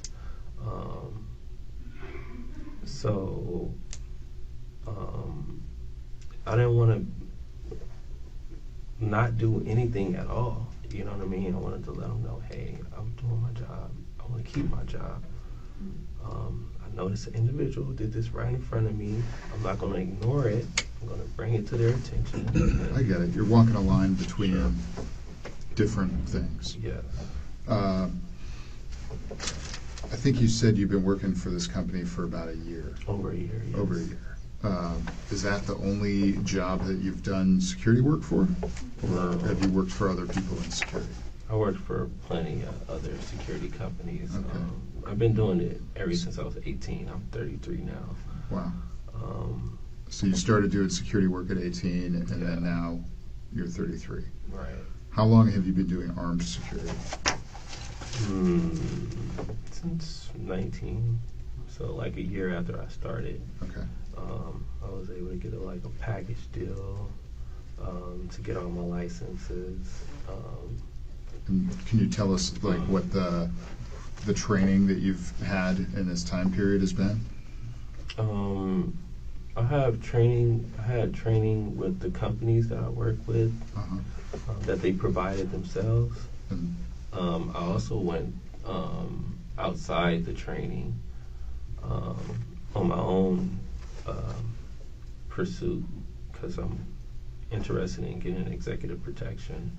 I didn't want to not do anything at all. You know what I mean? I wanted to let them know, hey, I'm doing my job. I want to keep my job. I noticed an individual did this right in front of me. I'm not going to ignore it. I'm going to bring it to their attention. I get it. You're walking a line between different things. Yes. I think you said you've been working for this company for about a year. Over a year, yes. Over a year. Is that the only job that you've done security work for? Or have you worked for other people in security? I worked for plenty of other security companies. Okay. I've been doing it ever since I was 18. I'm 33 now. Wow. So you started doing security work at 18, and then now you're 33. Right. How long have you been doing armed security? Since 19. So like a year after I started. Okay. I was able to get a package deal to get all my licenses. And can you tell us what the training that you've had in this time period has been? I had training with the companies that I work with that they provided themselves. And I also went outside the training on my own pursuit because I'm interested in getting executive protection.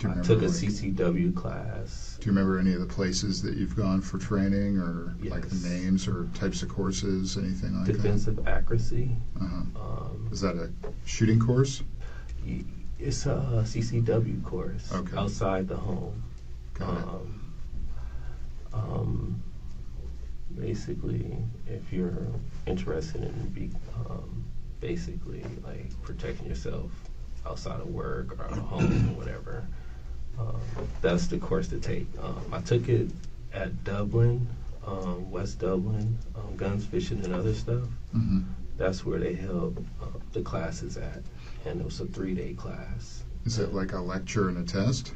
I took a CCW class. Do you remember any of the places that you've gone for training, or Yes. the names or types of courses, anything like Defensive accuracy. that? Is that a shooting course? It's a CCW course outside the home. Got it. Basically, if you're interested in basically protecting yourself outside of work or out of home or whatever, that's the course to take. I took it at Dublin, West Dublin, guns, fishing, and other stuff. That's where they held the classes at, and it was a 3-day class. Is it like a lecture and a test?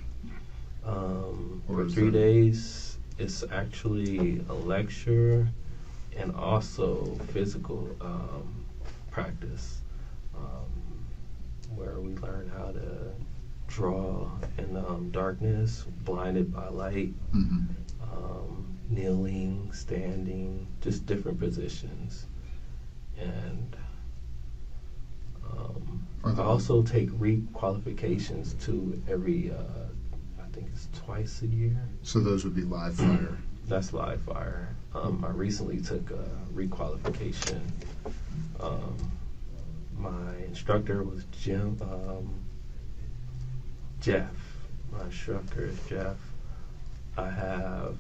For 3 days, it's actually a lecture and also physical practice, where we learn how to draw in darkness, blinded by light, kneeling, standing, just different positions. And I also take re-qualifications to every, I think it's twice a year. So those would be live fire. That's live fire. I recently took a requalification. My instructor was Jeff. My instructor is Jeff. I have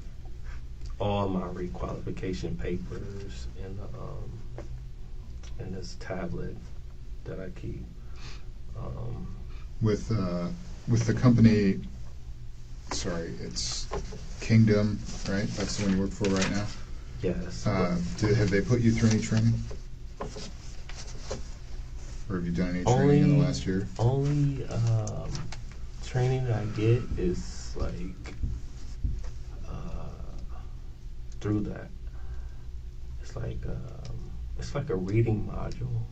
all my requalification papers in this tablet that I keep. With the company, sorry, it's Kingdom, right? That's the one you work for right now? Yes. Have they put you through any training? Or have you done any training in the last year? Only training that I get is through that. It's like a reading module.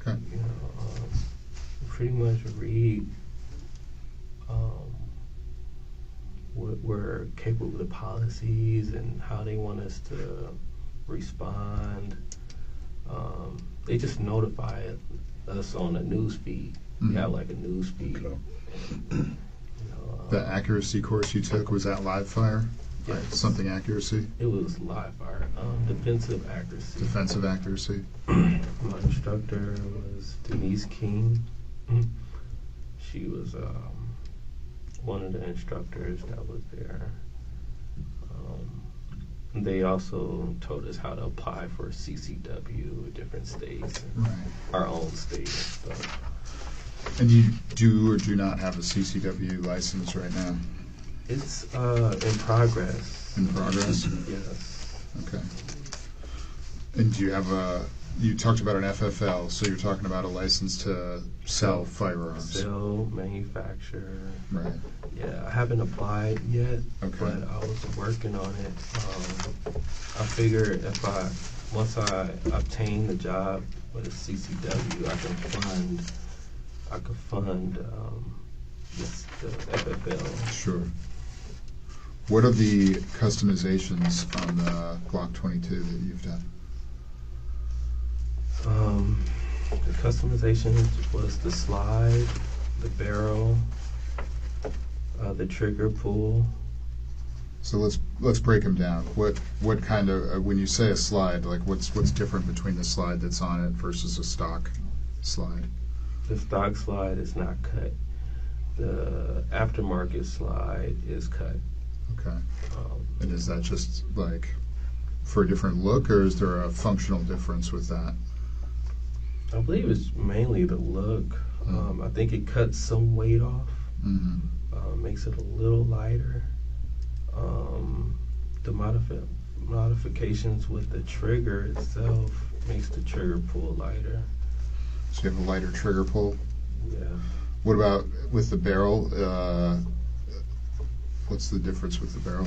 Okay. You know, pretty much read. We're capable of the policies and how they want us to respond. They just notify us on a news feed. We have a news feed. Okay. The accuracy course you took, was that live fire? Yes. Something accuracy? It was live fire. Defensive accuracy. Defensive accuracy. My instructor was Denise King. She was one of the instructors that was there. They also told us how to apply for CCW in different states, and our own state and stuff. And you do or do not have a CCW license right now? It's in progress. In progress? Yes. Okay. And do you have you talked about an FFL, so you're talking about a license to sell firearms. Sell, manufacture. Right. Yeah, I haven't applied yet, Okay. but I was working on it. I figure once I obtain the job with a CCW, I could fund the FFL. Sure. What are the customizations on the Glock 22 that you've done? The customization was the slide, the barrel, the trigger pull. So let's break them down. What kind of when you say a slide, like what's different between the slide that's on it versus a stock slide? The stock slide is not cut. The aftermarket slide is cut. Okay. And is that just like for a different look, or is there a functional difference with that? I believe it's mainly the look. I think it cuts some weight off, makes it a little lighter. The modifications with the trigger itself makes the trigger pull lighter. So you have a lighter trigger pull? Yeah. What about with the barrel? What's the difference with the barrel?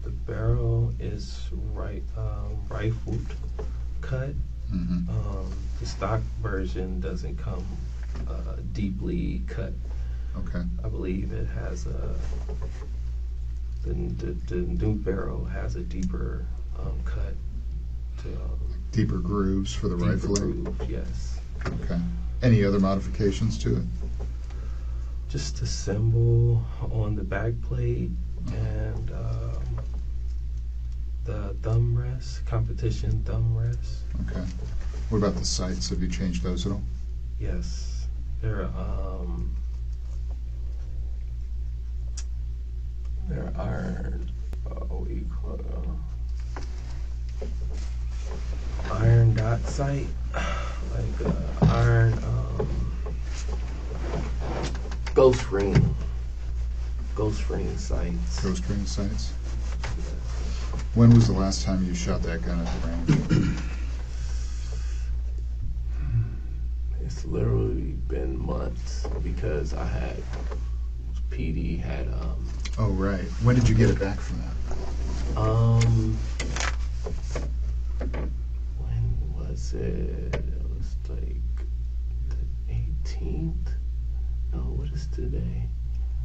The barrel is rifled cut. The stock version doesn't come deeply cut. Okay. I believe it has the new barrel has a deeper cut. Deeper grooves for the Deeper rifling? groove, yes. Okay. Any other modifications to it? Just a symbol on the back plate and the thumb rest, competition thumb rest. Okay. What about the sights? Have you changed those at all? Yes. They're iron, what do you call it? Iron dot sight, like iron ghost ring sights. Ghost ring sights? When was the last time you shot that gun at the range? It's literally been months because PD had Oh, right. When did you get it back from that? When was it? It was like the 18th. No, what is today?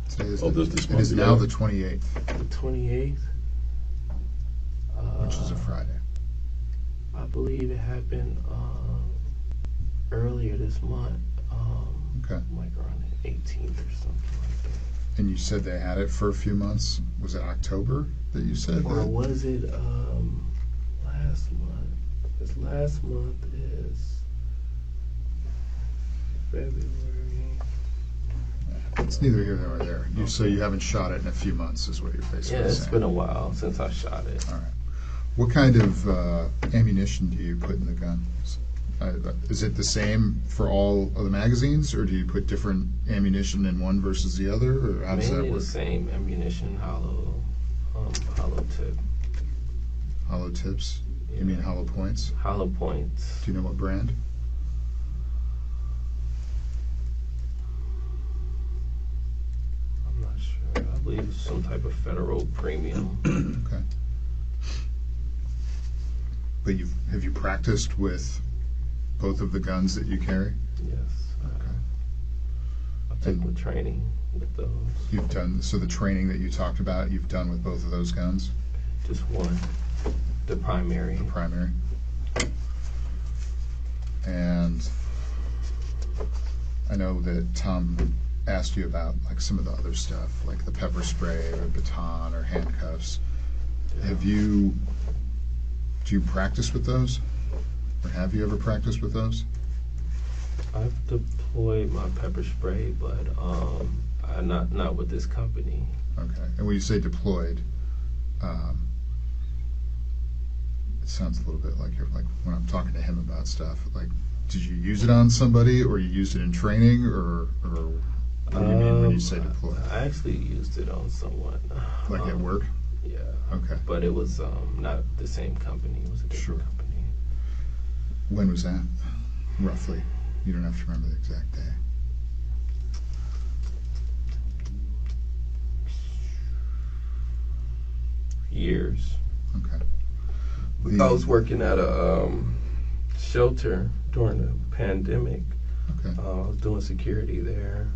Today is this it month is ago? now the 28th, The 28th. which is a Friday. I believe it happened earlier this month. Okay. Like around the 18th or something like that. And you said they had it for a few months. Was it October that you said Or that? was it last month? Because last month is February. It's neither here nor there. So you haven't shot it in a few months, is what you're basically Yeah, saying. it's been a while since I shot it. All right. What kind of ammunition do you put in the gun? Is it the same for all of the magazines, or do you put different ammunition in one versus the other, or how does that Mainly work? the same ammunition, hollow tip. Hollow tips? You mean hollow points? Hollow points. Do you know what brand? I'm not sure. I believe it's some type of Federal Premium. Okay. But have you practiced with both of the guns that you carry? Yes. Okay. I took the training with those. You've done, so the training that you talked about, you've done with both of those guns? Just one. The primary. The primary? And I know that Tom asked you about like some of the other stuff, like the pepper spray or baton or handcuffs. Yeah. Do you practice with those? Or have you ever practiced with those? I've deployed my pepper spray, but not with this company. Okay. And when you say deployed, it sounds a little bit like you're like when I'm talking to him about stuff. Like, did you use it on somebody, or you used it in training, or What do you mean when you say deploy? I actually used it on someone. Like at work? Yeah. Okay. But it was not the same company. It was a different Sure. company. When was that? Roughly. You don't have to remember the exact day. Years. Okay. I was working at a shelter during the pandemic. Okay. I was doing security there.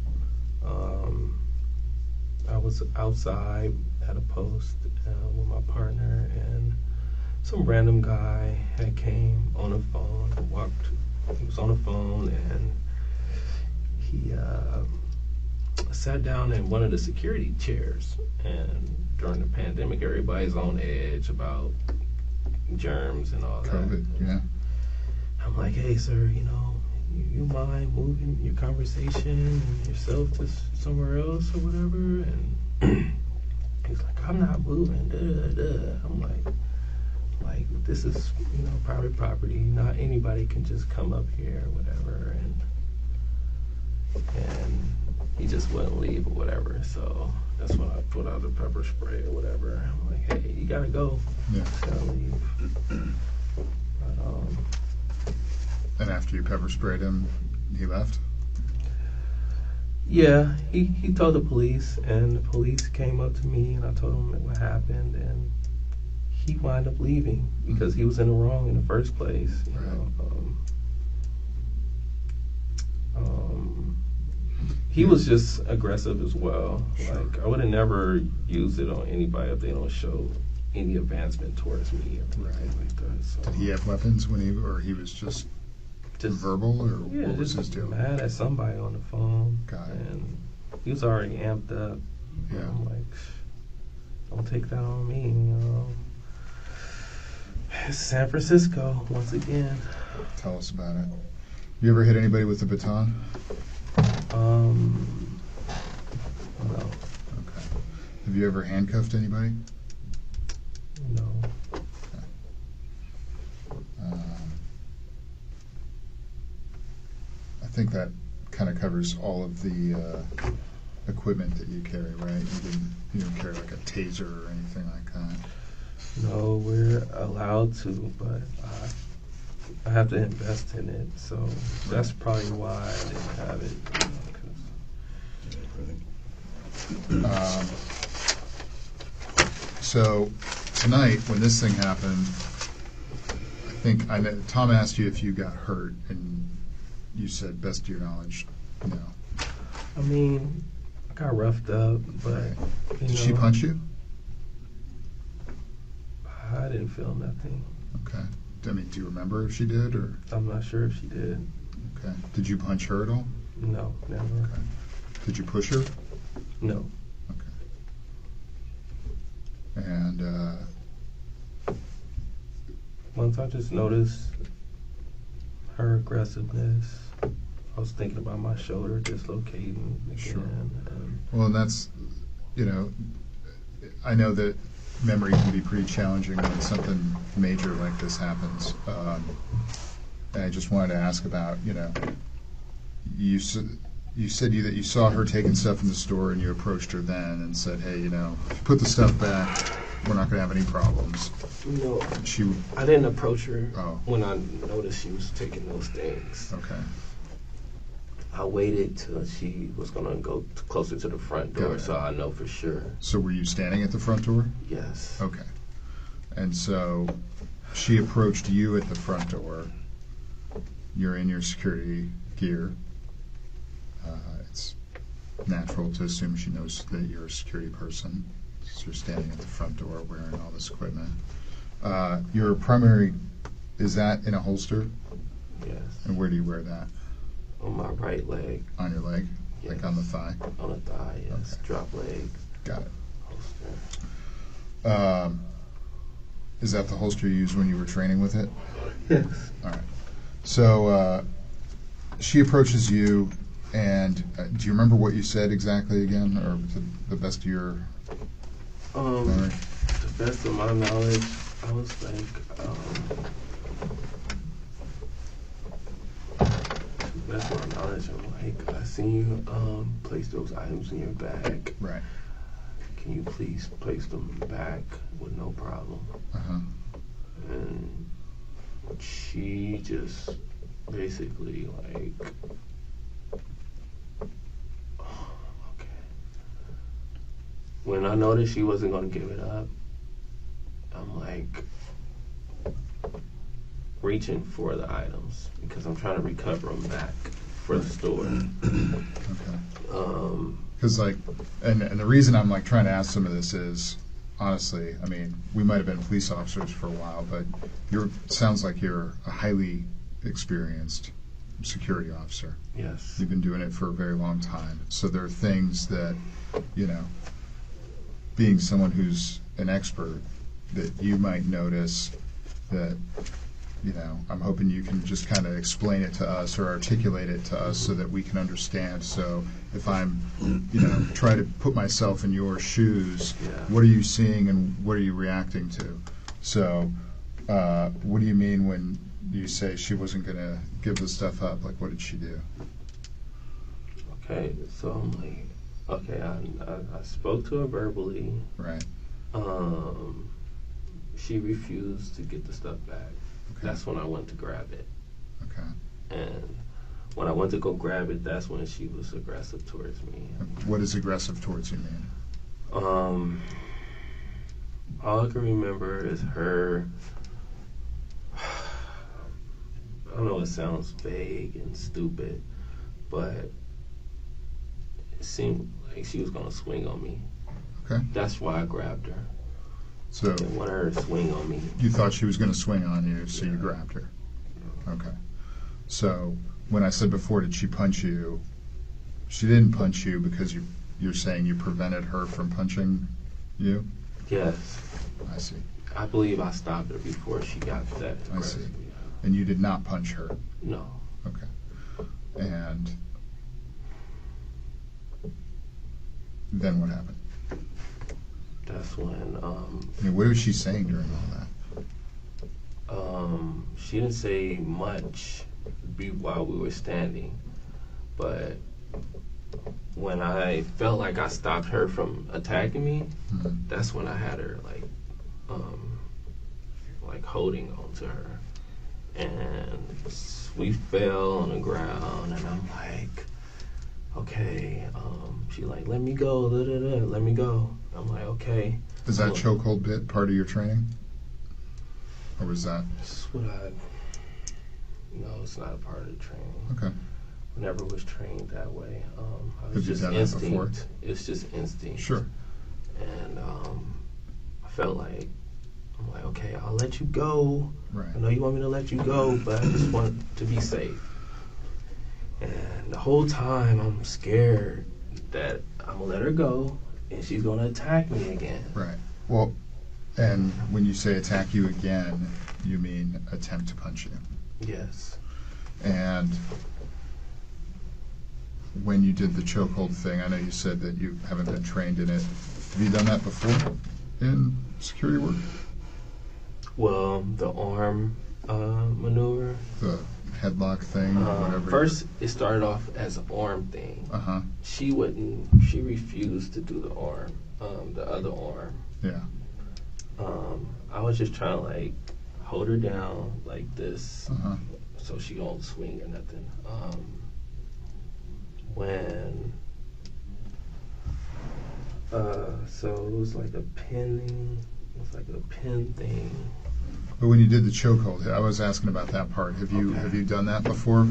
I was outside at a post with my partner, and some random guy had came on a phone, he was on the phone, and he sat down in one of the security chairs. And during the pandemic, everybody's on edge about germs and all that. COVID, yeah. I'm like, hey, sir, you mind moving your conversation and yourself to somewhere else or whatever? And he's like, I'm not moving. I'm like, this is, private property. Not anybody can just come up here or whatever. And he just wouldn't leave or whatever. So that's when I put out the pepper spray or whatever. I'm like, hey, you gotta go. Yeah. You gotta leave. But, And after you pepper sprayed him, he left? yeah, he told the police, and the police came up to me, and I told him what happened, and he wound up leaving because he was in the wrong in the first place. You know. He was just aggressive as well. Sure. Like, I would have never used it on anybody if they don't show any advancement towards me or anything like that. So. Did he have weapons when he was just verbal, or Yeah, what was just his deal? mad at somebody on the phone. Got it. And he was already amped up. Yeah. I'm like, don't take that on me, It's San Francisco, once again. Tell us about it. You ever hit anybody with a baton? No. Okay. Have you ever handcuffed anybody? No. I think that kind of covers all of the equipment that you carry, right? You don't carry like a taser or anything like that. No, we're allowed to, but I have to invest in it, so that's probably why I didn't have it. So tonight, when this thing happened, I know Tom asked you if you got hurt, and you said, best of your knowledge, no. I mean, I got roughed up, but Did she punch you? I didn't feel nothing. Okay. I mean, do you remember if she did, or? I'm not sure if she did. Okay. Did you punch her at all? No, never. Okay. Did you push her? No. Okay. And Once I just noticed her aggressiveness, I was thinking about my shoulder dislocating again. Sure. And well, and that's, I know that memory can be pretty challenging when something major like this happens. And I just wanted to ask about, you said that you saw her taking stuff in the store, and you approached her then and said, hey, if you put the stuff back, we're not going to have any problems. No, She, I didn't approach her when I noticed she was taking those things. Okay. I waited till she was going to go closer to the front door, so I know for sure. So were you standing at the front door? Yes. Okay. And so she approached you at the front door. You're in your security gear. It's natural to assume she knows that you're a security person. So you're standing at the front door wearing all this equipment. Your primary, is that in a holster? Yes. And where do you wear that? On my right leg. On your leg? Yes. Like on the thigh? On the thigh, yes. Okay. Drop leg. Got it. Holster. Is that the holster you used when you were training with it? Yes. All right. So she approaches you, and do you remember what you said exactly again, or to the best of your memory? To the best of my knowledge, I was like, that's my knowledge. I'm like, I seen you place those items in your bag. Right. Can you please place them back with no problem? Uh-huh. And she just basically like, okay. When I noticed she wasn't gonna give it up, I'm like reaching for the items because I'm trying to recover them back for the store. Okay. Because and the reason I'm like trying to ask some of this is, honestly, I mean, we might have been police officers for a while, but sounds like you're a highly experienced security officer. Yes. You've been doing it for a very long time. So there are things that, being someone who's an expert, that you might notice that, I'm hoping you can just kind of explain it to us or articulate it to us so that we can understand. So if I'm, try to put myself in your shoes, what are you seeing and what are you reacting to? So what do you mean when you say she wasn't going to give the stuff up? Like, what did she do? Okay, so I'm like, okay, I spoke to her verbally. Right. She refused to get the stuff back. Okay. That's when I went to grab it. Okay. And when I went to go grab it, that's when she was aggressive towards me. What does aggressive towards you mean? All I can remember is her, I know it sounds vague and stupid, but it seemed like she was gonna swing on me. Okay. That's why I grabbed her. So I wanted her to swing on me. You thought she was going to swing on you, so you grabbed her. Okay. So when I said before, did she punch you? She didn't punch you because you're saying you prevented her from punching you? Yes. I see. I believe I stopped her before she got that aggressive. I see. And you did not punch her? No. Okay. And then what happened? That's when. What was she saying during all that? She didn't say much while we were standing, but when I felt like I stopped her from attacking me, that's when I had her like holding onto her, and we fell on the ground, and I'm like, okay. She like, let me go, let me go. I'm like, okay. Is that chokehold bit part of your training? Or was that? No, it's not a part of the training. Okay. I never was trained that way. I was Have you just done that before? It's just instinct. Sure. And I felt like, I'm like, okay, I'll let you go. Right. I know you want me to let you go, but I just want to be safe. And the whole time I'm scared that I'm going to let her go and she's going to attack me again. Right. Well, and when you say attack you again, you mean attempt to punch you? Yes. And when you did the chokehold thing, I know you said that you haven't been trained in it. Have you done that before in security work? Well, the arm maneuver. The headlock thing, whatever. First, it started off as an arm thing. Uh-huh. She refused to do the arm, the other arm. Yeah. I was just trying to like hold her down like this, so she don't swing or nothing. So it was like a pin thing. But when you did the chokehold, I was asking about that part. Have you done that before?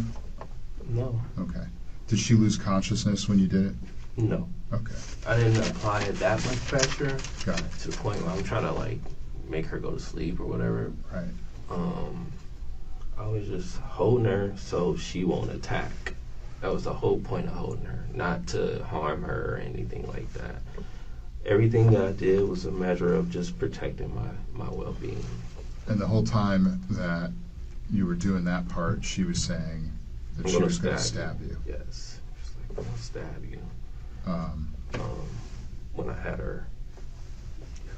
No. Okay. Did she lose consciousness when you did it? No. Okay. I didn't apply that much pressure. Got it. To the point where I'm trying to like make her go to sleep or whatever. Right. I was just holding her so she won't attack. That was the whole point of holding her, not to harm her or anything like that. Everything that I did was a measure of just protecting my well-being. And the whole time that you were doing that part, she was saying that she was going to stab you. Yes. She's like, I'm going to stab you. When I had her. Yes.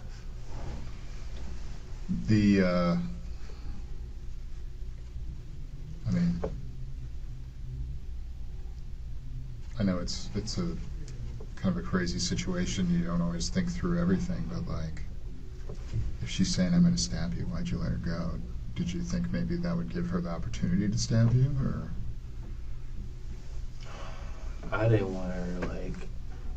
know it's a kind of a crazy situation. You don't always think through everything, but like, if she's saying, I'm going to stab you, why'd you let her go? Did you think maybe that would give her the opportunity to stab you, or? I didn't want her,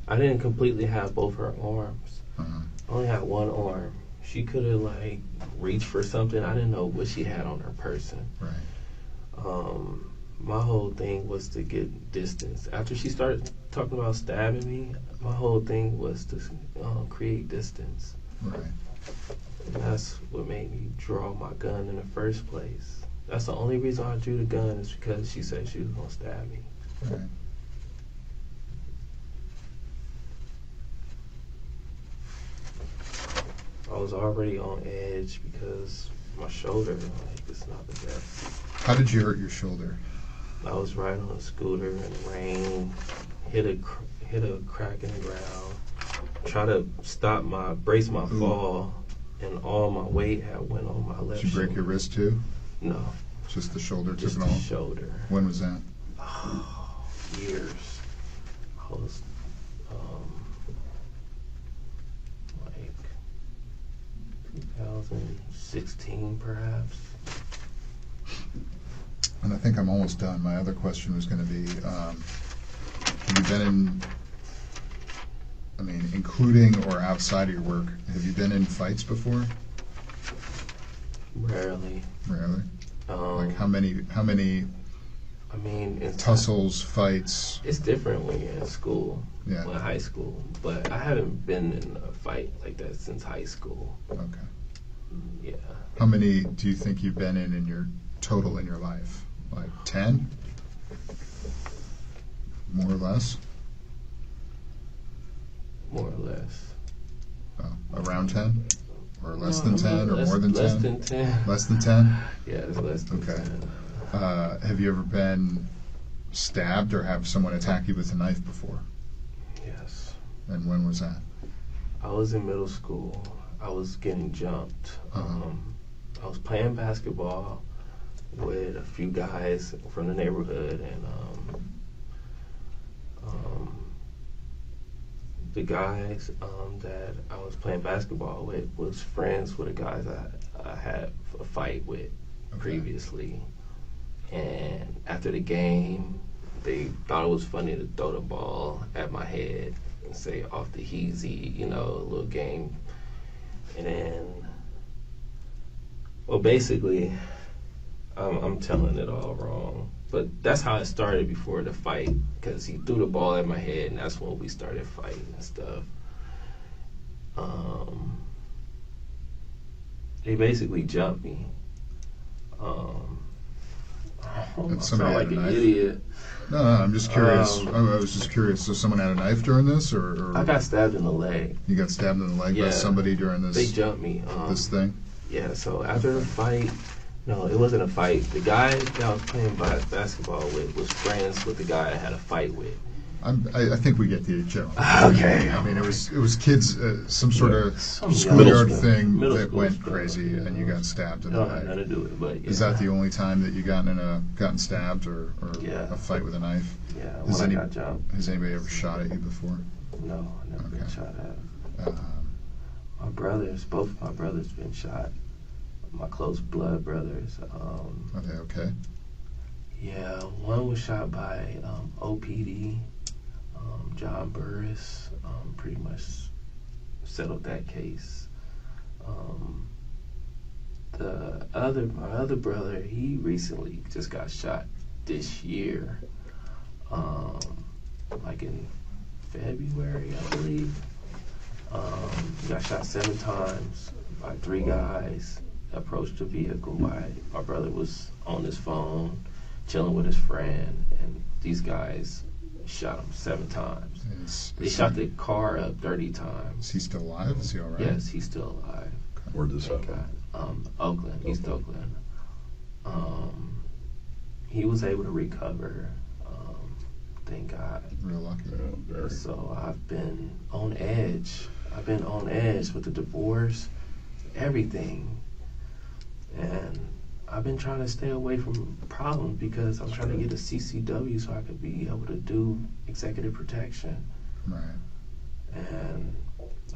I didn't completely have both her arms. Uh-huh. I only had one arm. She could have, reached for something. I didn't know what she had on her person. Right. My whole thing was to get distance. After she started talking about stabbing me, my whole thing was to create distance. Right. And that's what made me draw my gun in the first place. That's the only reason I drew the gun, is because she said she was going to stab me. Right. I was already on edge because my shoulder, it's not the best. How did you hurt your shoulder? I was riding on a scooter in the rain, hit a crack in the ground, try to brace my fall, and all my weight had went on my left shoulder. Did you break your wrist too? No. Just the shoulder Just took it the all? shoulder. When was that? Years. I was, 2016 perhaps. And I think I'm almost done. My other question was going to be, have you been in, including or outside of your work, have you been in fights before? Rarely. Rarely? Like how many it's tussles, fights? It's different when you're in school, Yeah. in high school, but I haven't been in a fight like that since high school. Okay. Yeah. How many do you think you've been in your total in your life? Like 10? More or less? More or less. Oh, around 10? Or less than 10? Or less, more than 10? Less than 10. Less than 10? Yeah, it's less than Okay. 10. Have you ever been stabbed or have someone attack you with a knife before? Yes. And when was that? I was in middle school. I was getting jumped. I was playing basketball with a few guys from the neighborhood, and the guys that I was playing basketball with was friends with the guys I had a fight with previously. And after the game, they thought it was funny to throw the ball at my head and say off the heezy, a little game. And then, well, basically, I'm telling it all wrong. But that's how it started before the fight, because he threw the ball at my head, and that's when we started fighting and stuff. They basically jumped me. I sound like an idiot. No, I'm just curious. I was just curious. So someone had a knife during this, or I got stabbed in the leg. You got stabbed in the leg by somebody during this? They jumped me. This thing? Yeah, so after the fight, no, it wasn't a fight. The guy that I was playing basketball with was friends with the guy I had a fight with. I think we get the joke. Okay. It was kids, some sort of schoolyard thing that went crazy, and you got stabbed in the leg. Nothing to do with it, but yeah. Is that the only time that you gotten stabbed or a fight with a knife? Yeah, when I got jumped. Has anybody ever shot at you before? No, I never been shot at. My brothers, both my brothers been shot. My close blood brothers. Are they okay? Yeah, one was shot by OPD. John Burris pretty much settled that case. My other brother, he recently just got shot this year, like in February, I believe. He got shot 7 times by 3 guys. Approached the vehicle while my brother was on his phone, chilling with his friend, and these guys shot him 7 times. They shot the car up 30 times. Is he still alive? Is he all right? Yes, he's still alive. Where'd this happen? Oakland, East Oakland. He was able to recover. Thank God. Real lucky. Yeah, so I've been on edge. I've been on edge with the divorce, everything. And I've been trying to stay away from problems because I'm trying to get a CCW so I could be able to do executive protection. Right. And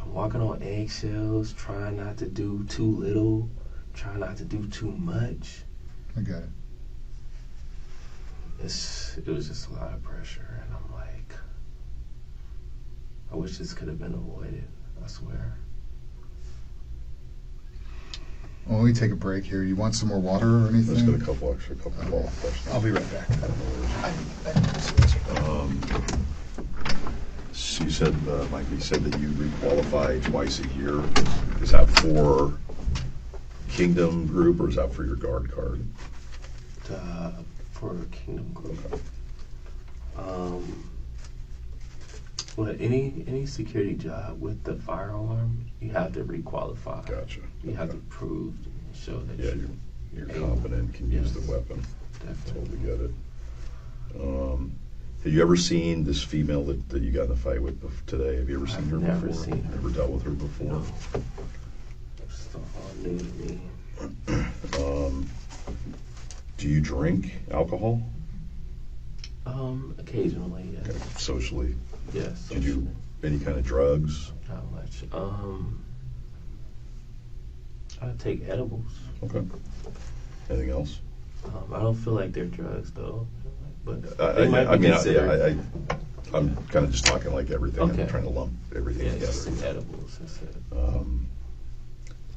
I'm walking on eggshells, trying not to do too little, trying not to do too much. I got it. It was just a lot of pressure, and I'm like, I wish this could have been avoided, I swear. Well, we take a break here. You want some more water or anything? Let's get a couple follow-up questions. I'll be right back. So you said, Mike, you said that you requalify twice a year. Is that for Kingdom Group or is that for your guard card? For Kingdom Group. Well, any security job with the firearm, you have to requalify. Gotcha. You have to prove, show that You're competent, can use the weapon. Definitely. Totally get it. Have you ever seen this female that you got in the fight with today? Have you ever seen her before? Never seen her. Ever dealt with her before? No. It's all new to me. Do you drink alcohol? Occasionally, yes. Okay. Socially? Yes. Did you any kind of drugs? Not much. I take edibles. Okay. Anything else? I don't feel like they're drugs though, but I might be considered. I'm kind of just talking like everything. Okay. I'm trying to lump everything Yeah, just together. some edibles. That's it.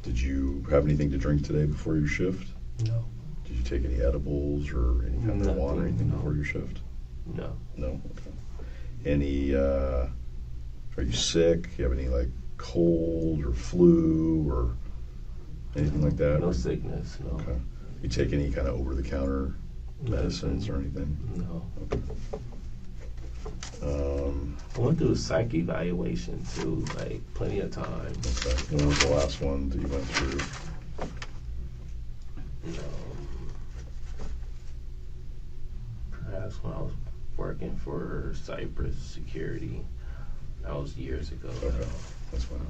Did you have anything to drink today before your shift? No. Did you take any edibles or any kind of water or anything No. before your shift? No. No? Okay. Any, are you sick? You have any like cold or flu or anything like that? No sickness. No. Okay. You take any kind of over-the-counter medicines or anything? No. Okay. I went through a psych evaluation too, like plenty of times. Okay. When was the last one that you went through? Perhaps when I was working for Cypress Security. That was years ago. Okay, that's fine.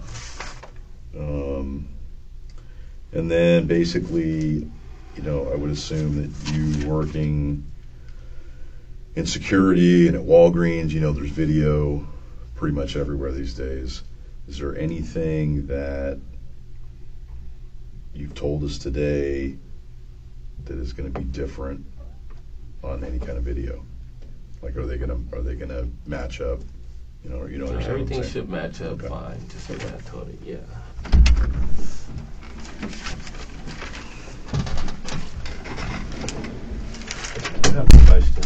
And then basically, I would assume that you working in security and at Walgreens, there's video pretty much everywhere these days. Is there anything that you've told us today that is going to be different on any kind of video? Like, are they gonna match up? Understand what I'm Everything saying? should match up Okay. fine. Just like I told it. Yeah. I have a question.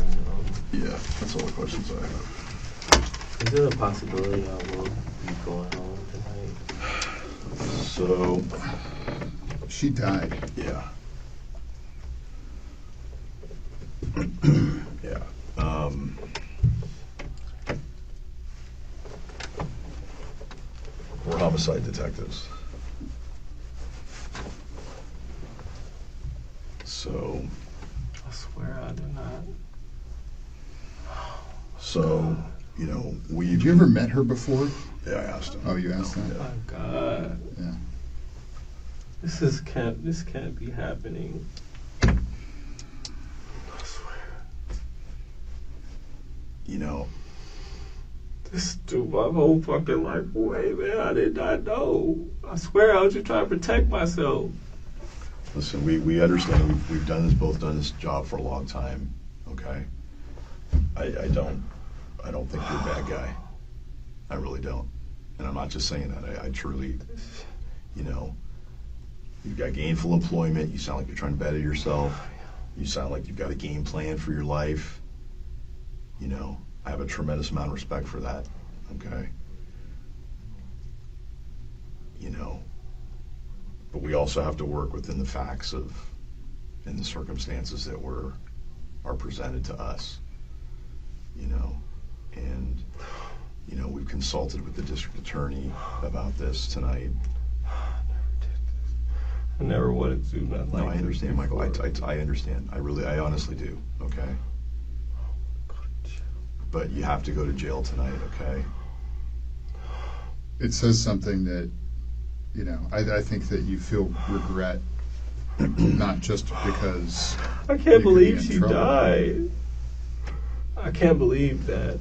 Yeah, that's all the questions I have. Is there a possibility I will be going home tonight? So, She died. yeah. Yeah. We're homicide detectives. So, I swear I do not. we. Have you ever met her before? Yeah, I asked him. Oh, you asked that? Oh my God. Yeah. This can't be happening. I swear. This threw my whole fucking life away, man. I did not know. I swear I was just trying to protect myself. Listen, we understand. We've both done this job for a long time. Okay. I don't think you're a bad guy. I really don't. And I'm not just saying that. I truly, you've got gainful employment. You sound like you're trying to better yourself. You sound like you've got a game plan for your life. I have a tremendous amount of respect for that. Okay. But we also have to work within the facts and the circumstances that are presented to us. And we've consulted with the district attorney about this tonight. I never wanted to do nothing like No, I this understand, Michael. before. I understand. I honestly do. Okay. But you have to go to jail tonight. Okay. It says something that, I think that you feel regret not just because I you can't could believe be in she trouble. died. I can't believe that.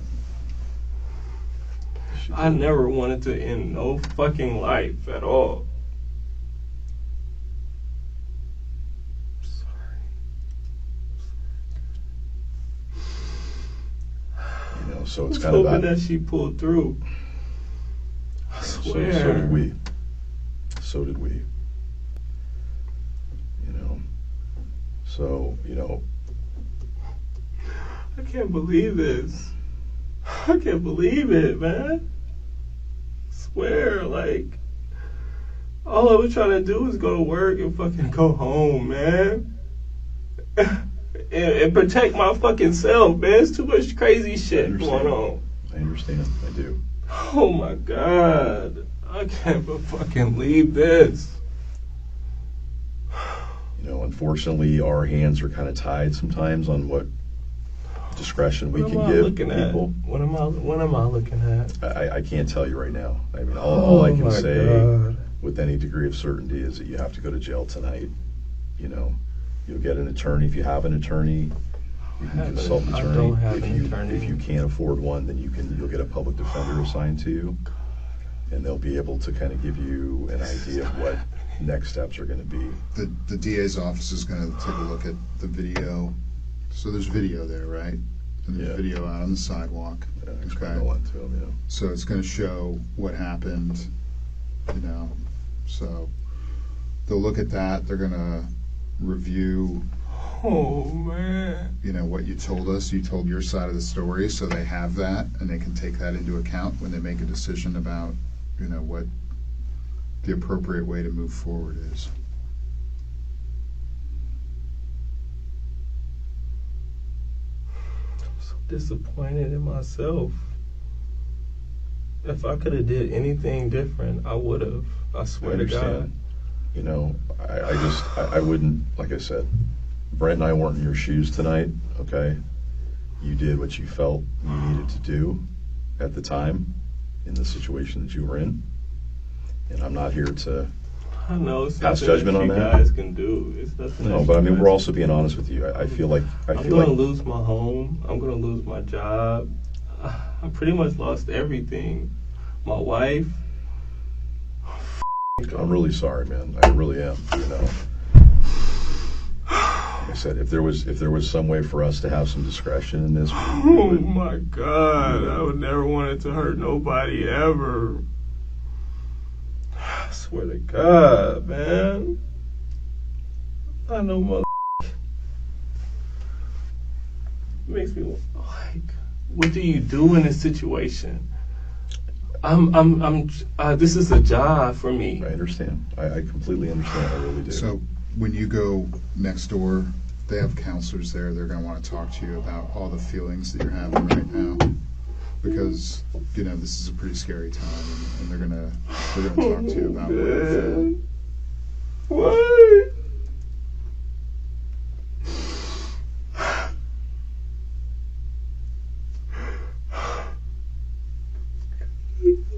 I never wanted to end no fucking life at all. You know, so it's I was kind of hoping that. that she pulled through. I swear. So did we. So did we. You know. So, you know. I can't believe this. I can't believe it, man. I swear, like, all I was trying to do was go to work and fucking go home, man. and protect my fucking self, man. There's too much crazy shit going on. I understand. I do. Oh my God. I can't fucking believe this. You know, unfortunately, our hands are kind of tied sometimes on what discretion we What can am I give looking people. at? What am I looking at? I can't tell you right now. I mean, all I can my say God. with any degree of certainty is that you have to go to jail tonight. You know, you'll get an attorney if you have an attorney. You can consult an I attorney. don't have if an you attorney. if you can't afford one, then you'll get a public defender assigned to you, and they'll be able to kind of give you an idea of what next steps are going to be. The DA's office is going to take a look at the video. So there's video there, right? And there's Yeah. video out on the sidewalk. Yeah, explain Okay. all that to them. You know. So it's going to show what happened, you know. So they'll look at that. They're going to review, Oh man. you know, what you told us. You told your side of the story, so they have that, and they can take that into account when they make a decision about, you know, what the appropriate way to move forward is. I'm so disappointed in myself. If I could have did anything different, I would have. I swear to God. You know, I wouldn't, like I said, Brent and I weren't in your shoes tonight, okay? You did what you felt you needed to do at the time in the situation that you were in. And I'm not here to, I know it's Pass nothing judgment that on you that? guys can do. It's nothing. no, that but you I mean, guys we're also can being do. honest with you. I feel like, I'm gonna lose my home. I'm gonna lose my job. I pretty much lost everything. My wife. I'm really sorry, man. I really am, you know. Like I said, if there was some way for us to have some discretion in this, we Oh would. my God! I would never want it to hurt nobody ever. I swear to God, man. I know, mother. Makes me like, what do you do in this situation? This is a job for me. I understand. I completely understand. I really do. So when you go next door, they have counselors there. They're going to want to talk to you about all the feelings that you're having right now, because you know this is a pretty scary time, and they're going to talk to you about what you're feeling. What?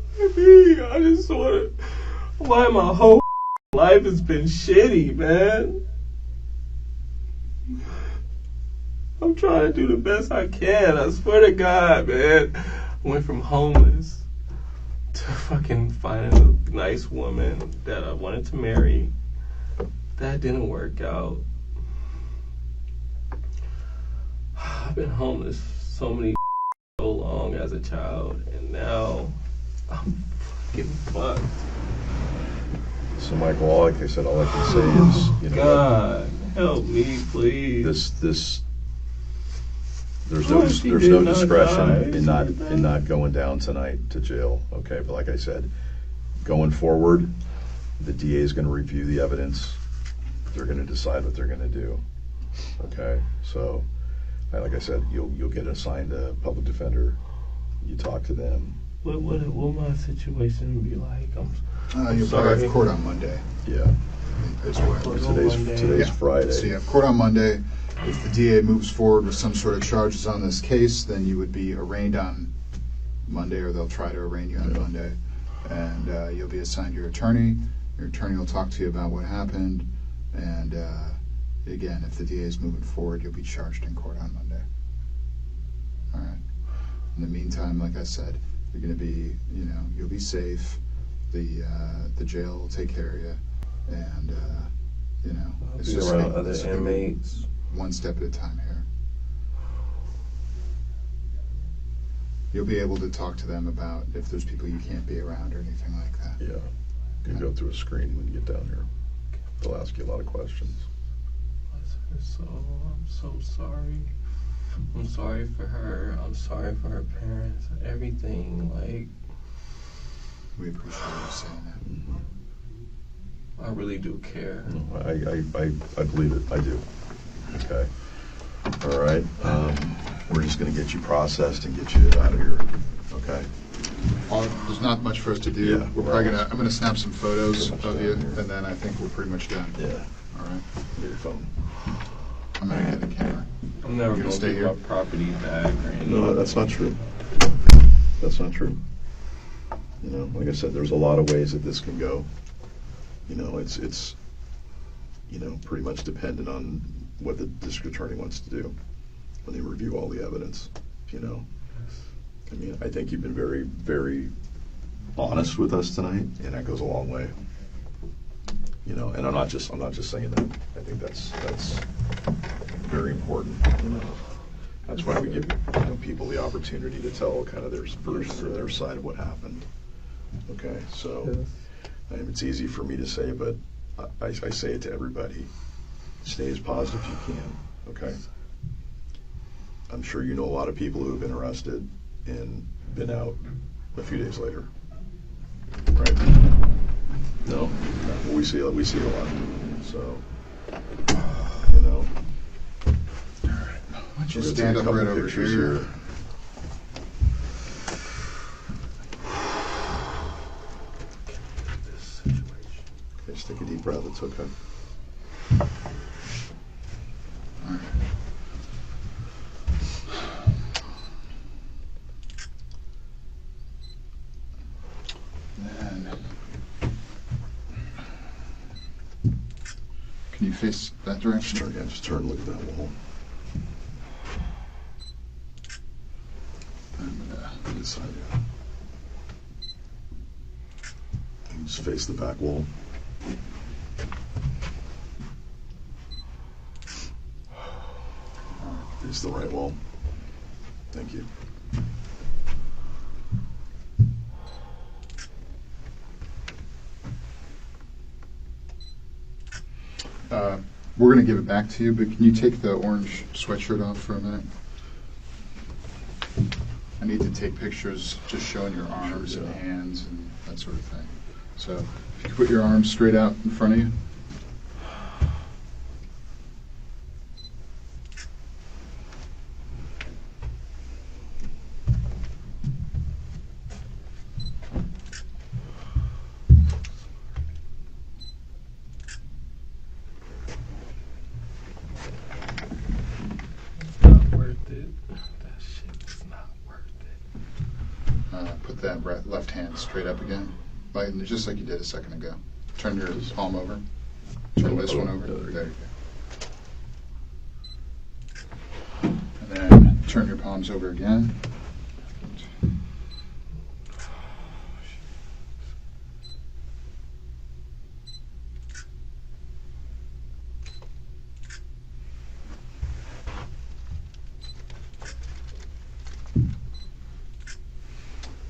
I just wanna. Why my whole life has been shitty, man. I'm trying to do the best I can. I swear to God, man. I went from homeless to fucking finding a nice woman that I wanted to marry. That didn't work out. I've been homeless so long as a child, and now I'm fucking fucked. So, Michael, all like I said, all I can say is, you know, God, help me, please. there's Oh, no she there's did no not die. discretion in not going down tonight to jail. Okay, but like I said, going forward, the DA is going to review the evidence. They're going to decide what they're going to do. Okay, so like I said, you'll get assigned a public defender. You talk to them. What will my situation be like? You'll probably have court on Monday. Yeah. As well. Today's Friday. So you have court on Monday. If the DA moves forward with some sort of charges on this case, then you would be arraigned on Monday, or they'll try to arraign you on Monday. And you'll be assigned your attorney. Your attorney will talk to you about what happened. And again, if the DA is moving forward, you'll be charged in court on Monday. All right. In the meantime, like I said, you're going to be, you'll be safe. The jail will take care of you, and it's Be just around other inmates. One step at a time here. You'll be able to talk to them about if there's people you can't be around or anything like that. Yeah. You can go through a screen when you get down here. They'll ask you a lot of questions. So I'm so sorry. I'm sorry for her. I'm sorry for her parents. Everything, like. We appreciate you saying that. I really do care. I believe it. I do. Okay. All right. We're just going to get you processed and get you out of here. Okay. There's not much for us to do. Yeah. We're probably I'm going to snap some photos of you, and then I think we're pretty much done. Yeah. All right. Get your phone. I'm going to get the camera. I'm never You're going to stay get here? my property back or anything. No, that's not true. That's not true. Like I said, there's a lot of ways that this can go. It's pretty much dependent on what the district attorney wants to do when they review all the evidence. I mean, I think you've been very, very honest with us tonight, and that goes a long way. And I'm not just saying that. I think that's very important. That's why we give people the opportunity to tell kind of their version or their side of what happened. Okay, so it's easy for me to say, but I say it to everybody. Stay as positive as you can, okay? I'm sure you know a lot of people who have been arrested and been out a few days later, right? No? Well, we see a lot, so, All right. Why don't you stand up right over here? Just take a deep breath, it's okay. All right. Then, can you face that direction? Just turn, look at that wall. This side, yeah. And just face the back wall. Face the right wall. Thank you. We're going to give it back to you, but can you take the orange sweatshirt off for a minute? I need to take pictures just showing your arms and hands and that sort of thing. So if you could put your arms straight out in front of you. Put that left hand straight up again, just like you did a second ago. Turn your palm over. Turn this one over. There you go. And then turn your palms over again.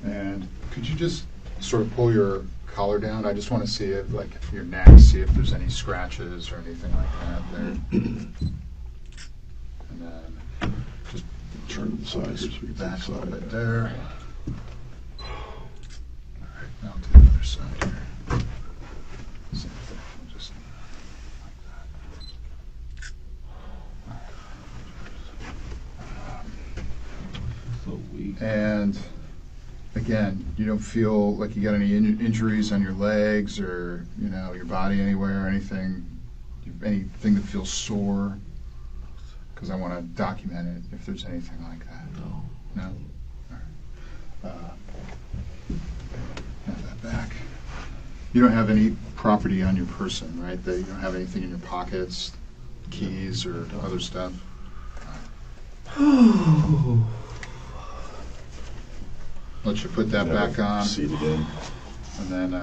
And could you just sort of pull your collar down? I just want to see if, your neck, see if there's any scratches or anything like that there. And then just turn to the side so we back a little bit there. All right, now to the other side here. Same thing, just like that. So weak. And again, you don't feel like you got any injuries on your legs or, your body anywhere or anything that feels sore? Because I want to document it if there's anything like that. No. No? All right. Have that back. You don't have any property on your person, right? That you don't have anything in your pockets, keys or other stuff? Let you put that back on, Seat it in. and then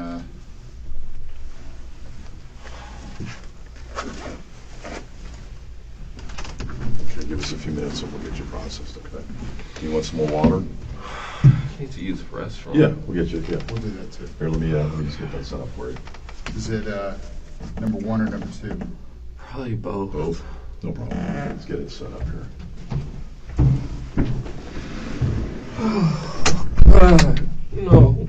Okay, give us a few minutes and we'll get you processed, okay? You want some more water? Need to use the restroom. Yeah, we'll get you, yeah. we'll do that too. Here, let me just get that set up for you. Is it number 1 or number 2? Probably both. Both? No problem. Let's get it set up here. No. No.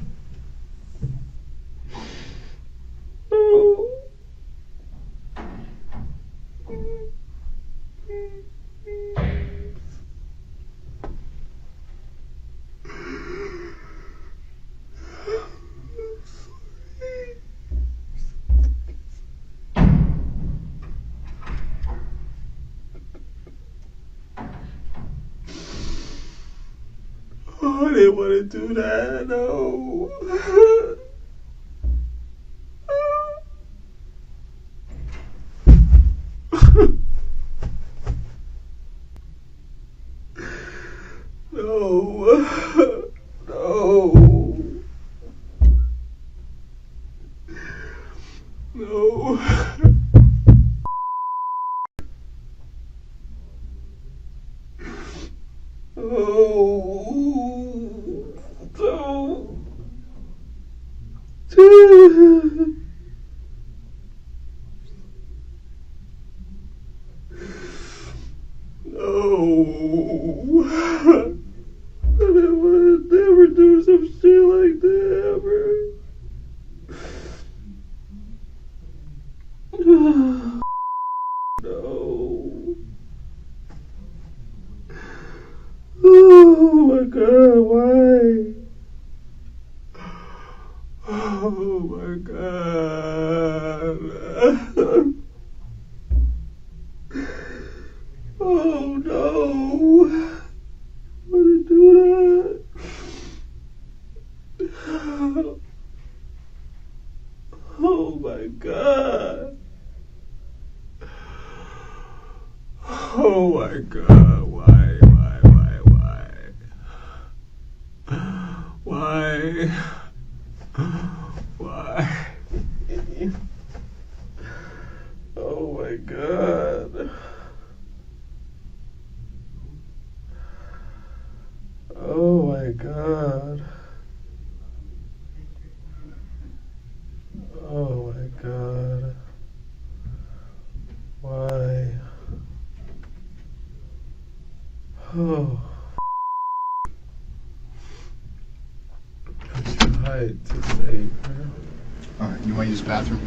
Oh, I didn't want to do that. No. No. No. No. Oh, no. No. I would never do some shit like that ever. No. Oh my God, why? Oh my God. Oh no. I want to do that. Oh my God. Oh my God, why? Why? Why? Oh my God. Oh my God. Oh my God. Why? Oh. I tried to save her. All right, you want to use the bathroom?